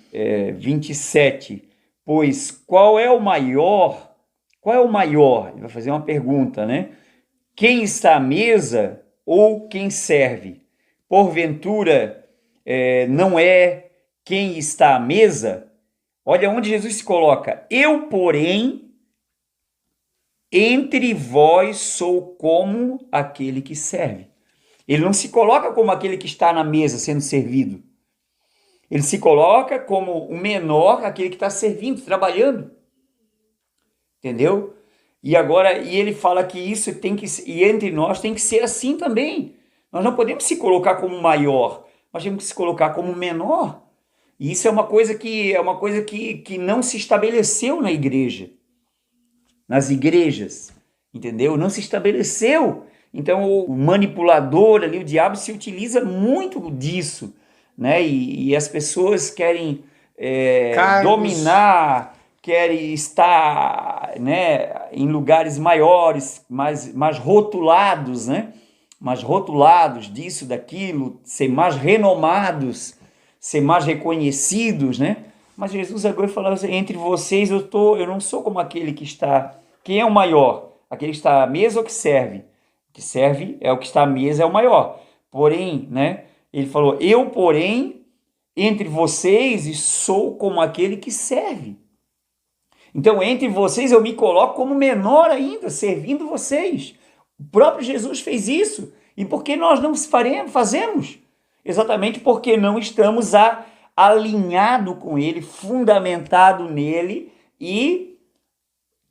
Speaker 2: 27, pois qual é o maior? Ele vai fazer uma pergunta, né? Quem está à mesa ou quem serve? Porventura não é quem está à mesa? Olha onde Jesus se coloca. Eu, porém, entre vós sou como aquele que serve. Ele não se coloca como aquele que está na mesa sendo servido. Ele se coloca como o menor, aquele que está servindo, trabalhando. Entendeu? E ele fala que isso e entre nós tem que ser assim também. Nós não podemos se colocar como maior, nós temos que se colocar como menor. E isso é uma coisa que não se estabeleceu na igreja. Nas igrejas, entendeu? Não se estabeleceu. Então o manipulador ali, o diabo, se utiliza muito disso, né? E as pessoas querem dominar, querem estar, né, em lugares maiores, mais rotulados, né? Mais rotulados disso, daquilo, ser mais renomados, ser mais reconhecidos, né? Mas Jesus agora falou assim, entre vocês eu não sou como aquele que está... Quem é o maior? Aquele que está à mesa ou que serve? O que serve é o que está à mesa, é o maior. Porém, né? Ele falou, eu, porém, entre vocês sou como aquele que serve. Então, entre vocês eu me coloco como menor ainda, servindo vocês. O próprio Jesus fez isso. E por que nós não fazemos? Exatamente porque não estamos alinhado com ele, fundamentado nele e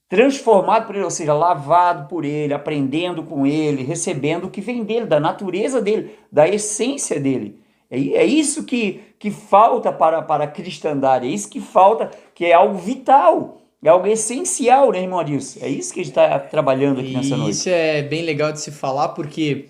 Speaker 2: transformado por ele, ou seja, lavado por ele, aprendendo com ele, recebendo o que vem dele, da natureza dele, da essência dele. É isso que falta para a cristandade, é isso que falta, que é algo vital, é algo essencial, né, irmão Adilson? É isso que a gente está trabalhando aqui nessa noite.
Speaker 1: Isso é bem legal de se falar, porque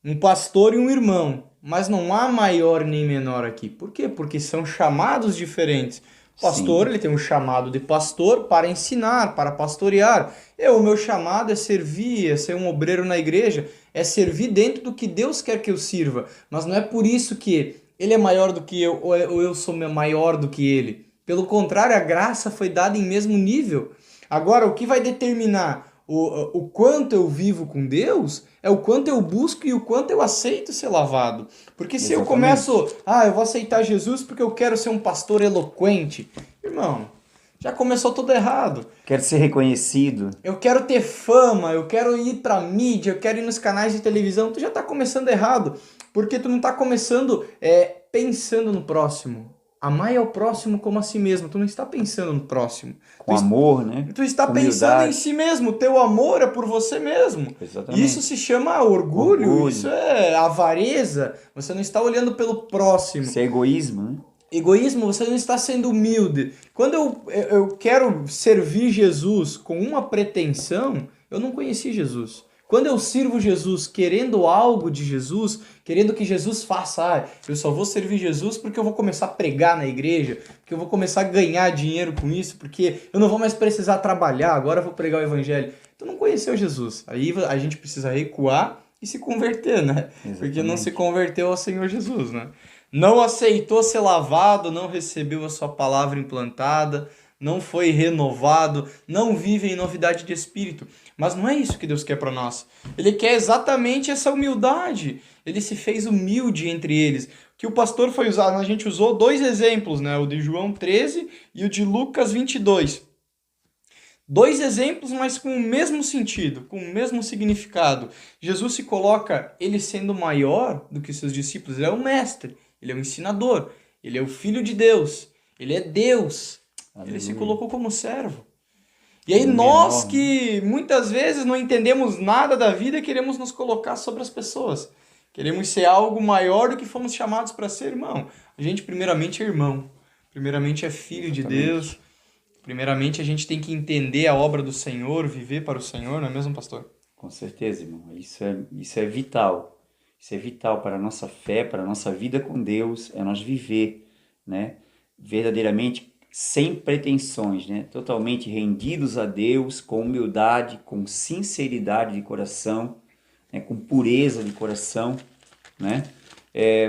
Speaker 1: um pastor e um irmão, mas não há maior nem menor aqui. Por quê? Porque são chamados diferentes. O pastor, ele tem um chamado de pastor para ensinar, para pastorear. O meu chamado é servir, é ser um obreiro na igreja, é servir dentro do que Deus quer que eu sirva. Mas não é por isso que ele é maior do que eu, ou eu sou maior do que ele. Pelo contrário, a graça foi dada em mesmo nível. Agora, o que vai determinar o quanto eu vivo com Deus é o quanto eu busco e o quanto eu aceito ser lavado. Porque se eu começo, eu vou aceitar Jesus porque eu quero ser um pastor eloquente, irmão, já começou tudo errado.
Speaker 2: Quero ser reconhecido.
Speaker 1: Eu quero ter fama, eu quero ir pra mídia, eu quero ir nos canais de televisão. Tu já tá começando errado, porque tu não tá começando pensando no próximo. Amar ao próximo como a si mesmo. Tu não está pensando no próximo.
Speaker 2: Com amor, né?
Speaker 1: Tu está pensando em si mesmo. O teu amor é por você mesmo.
Speaker 2: Exatamente.
Speaker 1: Isso se chama orgulho. Isso é avareza. Você não está olhando pelo próximo.
Speaker 2: Isso é egoísmo, né?
Speaker 1: Egoísmo, você não está sendo humilde. Quando eu quero servir Jesus com uma pretensão, eu não conheci Jesus. Quando eu sirvo Jesus querendo algo de Jesus, querendo que Jesus faça, eu só vou servir Jesus porque eu vou começar a pregar na igreja, porque eu vou começar a ganhar dinheiro com isso, porque eu não vou mais precisar trabalhar, agora eu vou pregar o evangelho. Tu não conheceu Jesus. Aí a gente precisa recuar e se converter, né? Exatamente. Porque não se converteu ao Senhor Jesus, né? Não aceitou ser lavado, não recebeu a sua palavra implantada, não foi renovado, não vive em novidade de espírito. Mas não é isso que Deus quer para nós. Ele quer exatamente essa humildade. Ele se fez humilde entre eles. Que o pastor foi usar, a gente usou 2 exemplos, né? O de João 13 e o de Lucas 22. 2 exemplos, mas com o mesmo sentido, com o mesmo significado. Jesus se coloca, ele sendo maior do que seus discípulos, ele é o mestre, ele é o ensinador, ele é o filho de Deus. Ele é Deus. Ele se
Speaker 2: Aleluia.
Speaker 1: colocou como servo. E aí
Speaker 2: Um
Speaker 1: nós
Speaker 2: menor, né?
Speaker 1: que muitas vezes não entendemos nada da vida, queremos nos colocar sobre as pessoas. Queremos ser algo maior do que fomos chamados para ser, irmão. A gente primeiramente é irmão. Primeiramente é filho de Deus.
Speaker 2: Exatamente.
Speaker 1: Primeiramente a gente tem que entender a obra do Senhor, viver para o Senhor, não é mesmo, pastor?
Speaker 2: Com certeza, irmão. Isso é vital. Isso é vital para a nossa fé, para a nossa vida com Deus, é nós viver, né? Verdadeiramente sem pretensões, né? Totalmente rendidos a Deus, com humildade, com sinceridade de coração, né? Com pureza de coração, né?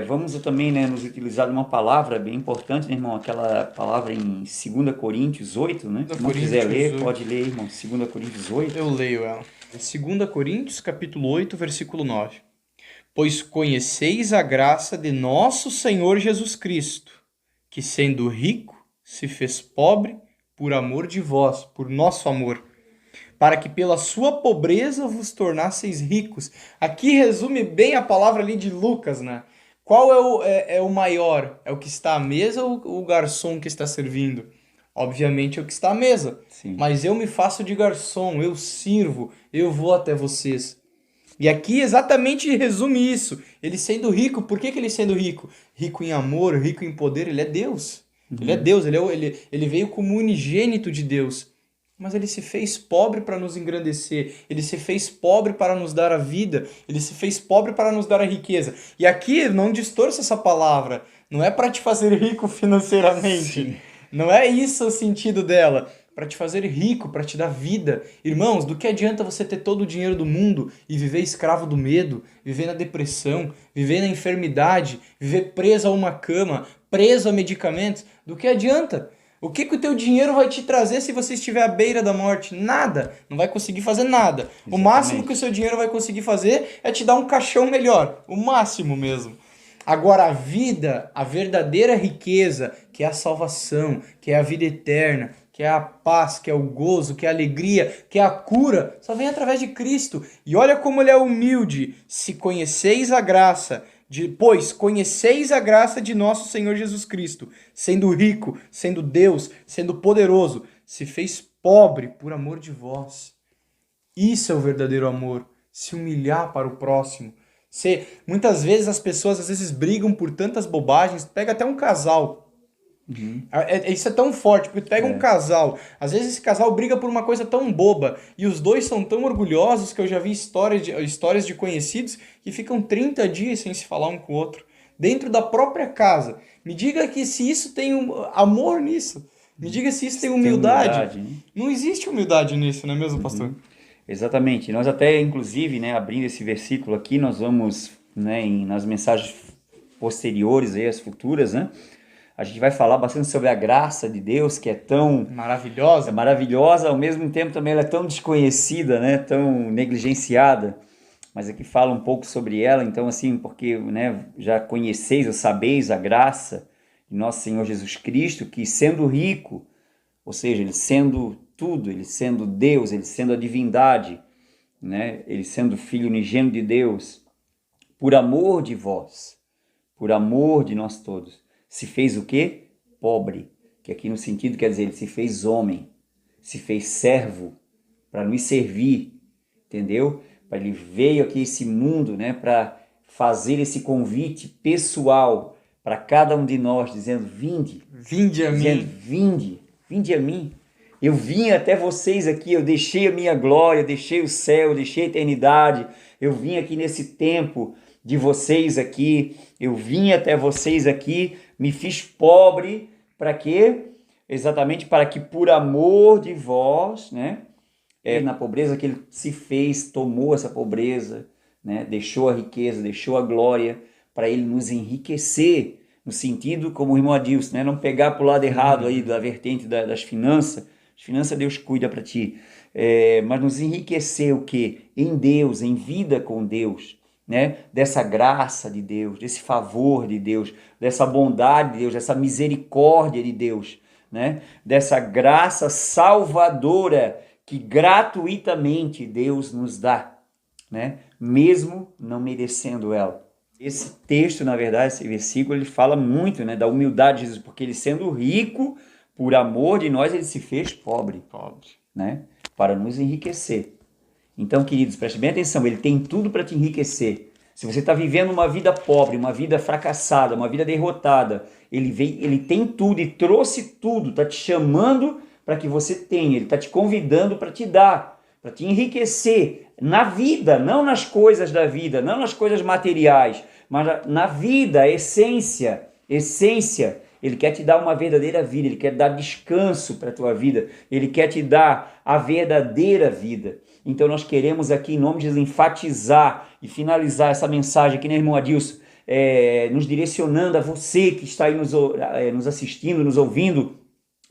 Speaker 2: Vamos também, né, nos utilizar de uma palavra bem importante, né, irmão? Aquela palavra em 2 Coríntios 8, né? Se o irmão quiser
Speaker 1: Coríntios
Speaker 2: ler,
Speaker 1: 8.
Speaker 2: pode ler, irmão. 2 Coríntios 8.
Speaker 1: Eu leio ela. 2 Coríntios, capítulo 8, versículo 9. Pois conheceis a graça de nosso Senhor Jesus Cristo, que sendo rico, se fez pobre por amor de vós, por nosso amor, para que pela sua pobreza vos tornasseis ricos. Aqui resume bem a palavra ali de Lucas, né? Qual é o maior? É o que está à mesa ou o garçom que está servindo? Obviamente é o que está à mesa.
Speaker 2: Sim.
Speaker 1: Mas eu me faço de garçom, eu sirvo, eu vou até vocês. E aqui exatamente resume isso. Ele sendo rico, por que ele sendo rico? Rico em amor, rico em poder, ele é Deus. Ele é Deus, ele veio como unigênito de Deus. Mas ele se fez pobre para nos engrandecer. Ele se fez pobre para nos dar a vida. Ele se fez pobre para nos dar a riqueza. E aqui não distorça essa palavra. Não é para te fazer rico financeiramente.
Speaker 2: Sim.
Speaker 1: Não é isso o sentido dela. Para te fazer rico, para te dar vida. Irmãos, do que adianta você ter todo o dinheiro do mundo e viver escravo do medo, viver na depressão, viver na enfermidade, viver preso a uma cama, preso a medicamentos? Do que adianta? O que o teu dinheiro vai te trazer se você estiver à beira da morte? Nada. Não vai conseguir fazer nada. O
Speaker 2: Exatamente.
Speaker 1: máximo que o seu dinheiro vai conseguir fazer é te dar um caixão melhor. O máximo mesmo. Agora a vida, a verdadeira riqueza, que é a salvação, que é a vida eterna, que é a paz, que é o gozo, que é a alegria, que é a cura, só vem através de Cristo. E olha como ele é humilde. Se conheceis a graça, pois conheceis a graça de nosso Senhor Jesus Cristo, sendo rico, sendo Deus, sendo poderoso, se fez pobre por amor de vós. Isso é o verdadeiro amor, se humilhar para o próximo. Muitas vezes as pessoas às vezes brigam por tantas bobagens, pega até um casal. Isso é tão forte, porque tu pega um casal, às vezes esse casal briga por uma coisa tão boba, e os dois são tão orgulhosos que eu já vi histórias de conhecidos que ficam 30 dias sem se falar um com o outro, dentro da própria casa. Me diga que se isso tem amor nisso, me diga se isso tem humildade.
Speaker 2: Né?
Speaker 1: Não existe humildade nisso, não é mesmo, pastor?
Speaker 2: Exatamente. Nós até, inclusive, né, abrindo esse versículo aqui, nós vamos, né, nas mensagens posteriores, aí, as futuras, né, a gente vai falar bastante sobre a graça de Deus, que é tão maravilhosa, ao mesmo tempo também ela é tão desconhecida, né, tão negligenciada. Mas aqui fala um pouco sobre ela, então assim, porque, né, já conheceis ou sabeis a graça de nosso Senhor Jesus Cristo, que sendo rico, ou seja, ele sendo tudo, ele sendo Deus, ele sendo a divindade, né, ele sendo filho unigênito de Deus, por amor de vós, por amor de nós todos, se fez o quê? Pobre, que aqui no sentido quer dizer, ele se fez homem, se fez servo, para nos servir, entendeu? Ele veio aqui esse mundo, né, para fazer esse convite pessoal para cada um de nós, dizendo, vinde a mim, vinde a mim. Eu vim até vocês aqui, eu deixei a minha glória, eu deixei o céu, eu deixei a eternidade, eu vim aqui nesse tempo de vocês aqui, eu vim até vocês aqui, me fiz pobre, para quê? Exatamente para que por amor de vós, né, na pobreza que ele se fez, tomou essa pobreza, né, deixou a riqueza, deixou a glória, para ele nos enriquecer, no sentido, como o irmão Adilson, né, não pegar para o lado errado aí da vertente das finanças. As finanças Deus cuida para ti, mas nos enriquecer o quê? Em Deus, em vida com Deus, né? Dessa graça de Deus, desse favor de Deus, dessa bondade de Deus, dessa misericórdia de Deus, né? Dessa graça salvadora que gratuitamente Deus nos dá, né? Mesmo não merecendo ela. Esse texto, na verdade, esse versículo, ele fala muito, né, da humildade de Jesus, porque ele sendo rico, por amor de nós, ele se fez pobre, né, para nos enriquecer. Então, queridos, prestem bem atenção, ele tem tudo para te enriquecer. Se você está vivendo uma vida pobre, uma vida fracassada, uma vida derrotada, ele tem tudo e trouxe tudo, está te chamando para que você tenha, ele está te convidando para te dar, para te enriquecer na vida, não nas coisas da vida, não nas coisas materiais, mas na vida, a essência. Ele quer te dar uma verdadeira vida, ele quer dar descanso para a tua vida, ele quer te dar a verdadeira vida. Então nós queremos aqui, em nome de Jesus, enfatizar e finalizar essa mensagem aqui, né, irmão Adilson? Nos direcionando a você que está aí nos assistindo, nos ouvindo,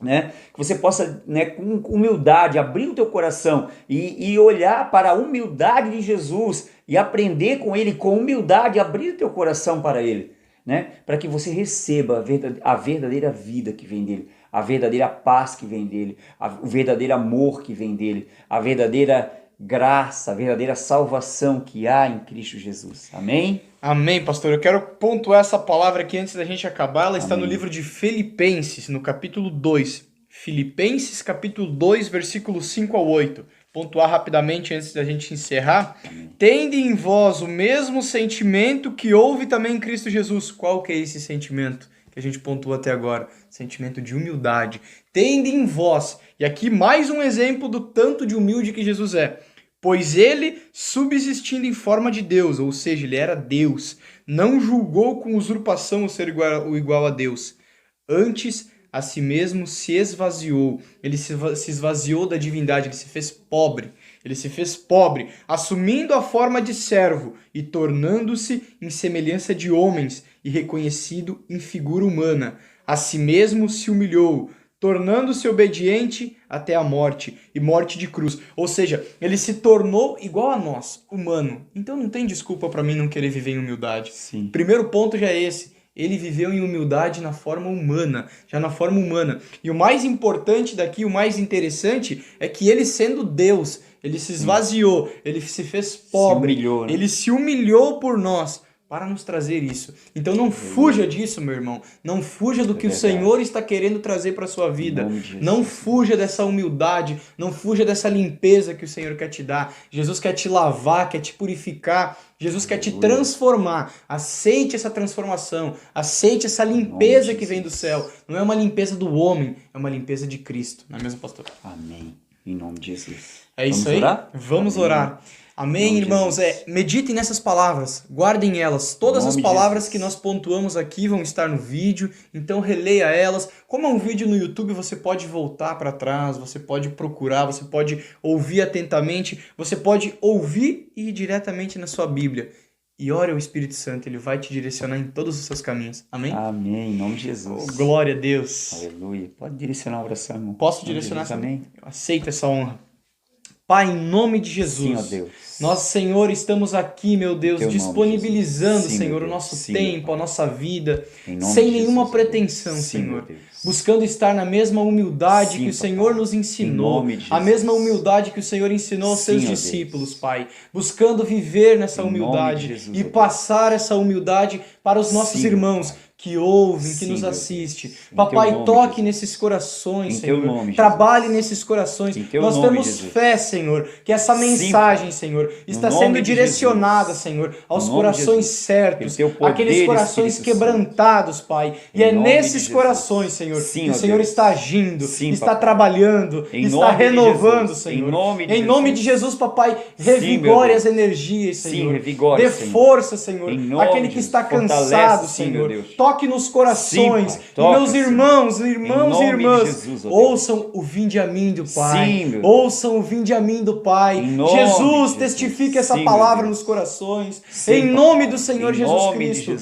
Speaker 2: né? Que você possa, né, com humildade, abrir o teu coração e olhar para a humildade de Jesus e aprender com ele, com humildade, abrir o teu coração para ele, né? Para que você receba a verdadeira vida que vem dele, a verdadeira paz que vem dele, o verdadeiro amor que vem dele, a verdadeira graça, a verdadeira salvação que há em Cristo Jesus. Amém?
Speaker 1: Amém, pastor. Eu quero pontuar essa palavra aqui antes da gente acabar. Ela está no livro de Filipenses, no capítulo 2. Filipenses, capítulo 2, versículos 5 ao 8. Pontuar rapidamente antes da gente encerrar. Tende em vós o mesmo sentimento que houve também em Cristo Jesus. Qual que é esse sentimento que a gente pontuou até agora? Sentimento de humildade. Tende em vós. E aqui mais um exemplo do tanto de humilde que Jesus é. Pois ele, subsistindo em forma de Deus, ou seja, ele era Deus, não julgou com usurpação o ser igual a Deus. Antes, a si mesmo se esvaziou. Ele se esvaziou da divindade, ele se fez pobre. Ele se fez pobre, assumindo a forma de servo e tornando-se em semelhança de homens e reconhecido em figura humana. A si mesmo se humilhou, tornando-se obediente até a morte, e morte de cruz. Ou seja, ele se tornou igual a nós, humano. Então não tem desculpa para mim não querer viver em humildade.
Speaker 2: Sim.
Speaker 1: Primeiro ponto já é esse. Ele viveu em humildade na forma humana, já na forma humana. E o mais importante daqui, o mais interessante, é que ele sendo Deus, ele se esvaziou, ele se fez pobre,
Speaker 2: se humilhou, né?
Speaker 1: Ele se humilhou por nós, para nos trazer isso. Então não fuja disso, meu irmão. Não fuja do que o Senhor está querendo trazer para a sua vida. Não fuja dessa humildade. Não fuja dessa limpeza que o Senhor quer te dar. Jesus quer te lavar, quer te purificar. Jesus quer te transformar. Aceite essa transformação. Aceite essa limpeza que vem do céu. Não é uma limpeza do homem, é uma limpeza de Cristo. Não é mesmo, pastor?
Speaker 2: Amém. Em nome de Jesus.
Speaker 1: É isso aí?
Speaker 2: Orar?
Speaker 1: Vamos orar. Amém, irmãos. Meditem nessas palavras, guardem elas. Todas as palavras que nós pontuamos aqui vão estar no vídeo, então releia elas. Como é um vídeo no YouTube, você pode voltar para trás, você pode procurar, você pode ouvir atentamente, você pode ouvir e ir diretamente na sua Bíblia. E ore ao Espírito Santo, ele vai te direcionar em todos os seus caminhos. Amém?
Speaker 2: Amém, em nome de Jesus.
Speaker 1: Oh, glória a Deus.
Speaker 2: Aleluia. Pode direcionar a oração, irmão.
Speaker 1: Posso direcionar?
Speaker 2: Amém.
Speaker 1: Eu aceito essa honra. Pai, em nome de Jesus,
Speaker 2: sim, ó Deus.
Speaker 1: Nós, Senhor, estamos aqui, meu Deus, disponibilizando,
Speaker 2: sim,
Speaker 1: Senhor,
Speaker 2: Deus.
Speaker 1: o nosso
Speaker 2: sim,
Speaker 1: tempo, a nossa vida, sem
Speaker 2: sem
Speaker 1: nenhuma pretensão,
Speaker 2: sim,
Speaker 1: Senhor. Buscando estar na mesma humildade que o Senhor nos ensinou, a mesma humildade que o Senhor ensinou aos seus discípulos, Pai. Buscando viver nessa humildade e passar essa humildade para os nossos irmãos que ouvem, que nos assistem. Papai, toque nesses corações, Senhor. Trabalhe nesses corações. Nós temos fé, Senhor, que essa mensagem, Senhor, está sendo direcionada, Senhor, aos corações certos, aqueles corações quebrantados, Pai. E é nesses corações, Senhor, que o Senhor está agindo, está trabalhando, está renovando, Senhor. Em nome de Jesus, Papai, revigore as energias, Senhor. Dê força, Senhor, aquele que está cansado, Senhor. Toque nos corações. E meus irmãos e irmãs, ouçam o vinde a mim do Pai. Ouçam o vinde a mim do Pai. Jesus, testifique essa palavra nos corações. Em nome do Senhor Jesus Cristo.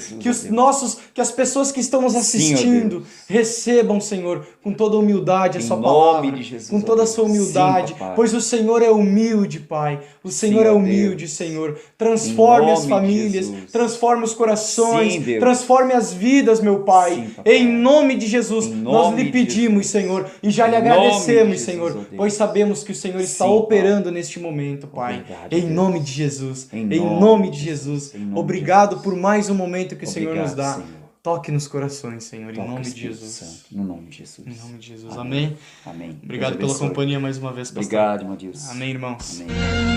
Speaker 1: Que as pessoas que estão nos assistindo recebam, Senhor, com toda a humildade a sua palavra. Com toda a sua humildade. Pois o Senhor é humilde, Pai. O Senhor é humilde, Senhor. Transforme as famílias. Transforme os corações. Transforme as vidas. vidas, meu Pai.
Speaker 2: Sim, papai.
Speaker 1: Em nome de Jesus,
Speaker 2: Em
Speaker 1: nós
Speaker 2: nome
Speaker 1: lhe
Speaker 2: de
Speaker 1: pedimos,
Speaker 2: Jesus.
Speaker 1: Senhor, e já lhe
Speaker 2: Em nome de
Speaker 1: agradecemos,
Speaker 2: Jesus,
Speaker 1: Senhor,
Speaker 2: ó Deus.
Speaker 1: pois sabemos que o Senhor está
Speaker 2: Sim,
Speaker 1: operando neste momento, Pai.
Speaker 2: Verdade,
Speaker 1: Em
Speaker 2: Deus.
Speaker 1: nome de Jesus,
Speaker 2: Em
Speaker 1: em
Speaker 2: nome
Speaker 1: nome
Speaker 2: de
Speaker 1: de Jesus.
Speaker 2: Jesus, em nome de
Speaker 1: Obrigado
Speaker 2: Jesus.
Speaker 1: por mais um momento que o Senhor nos
Speaker 2: Obrigado,
Speaker 1: dá.
Speaker 2: Senhor.
Speaker 1: Toque nos corações, Senhor, em
Speaker 2: Toca,
Speaker 1: nome de
Speaker 2: Espírito
Speaker 1: Jesus.
Speaker 2: Santo, no nome de Jesus.
Speaker 1: Em nome de Jesus.
Speaker 2: Amém.
Speaker 1: Amém.
Speaker 2: Amém.
Speaker 1: Obrigado
Speaker 2: Deus
Speaker 1: pela
Speaker 2: abençoe.
Speaker 1: companhia mais uma vez, pastor.
Speaker 2: Obrigado, meu Deus.
Speaker 1: Amém, irmãos.
Speaker 2: Amém.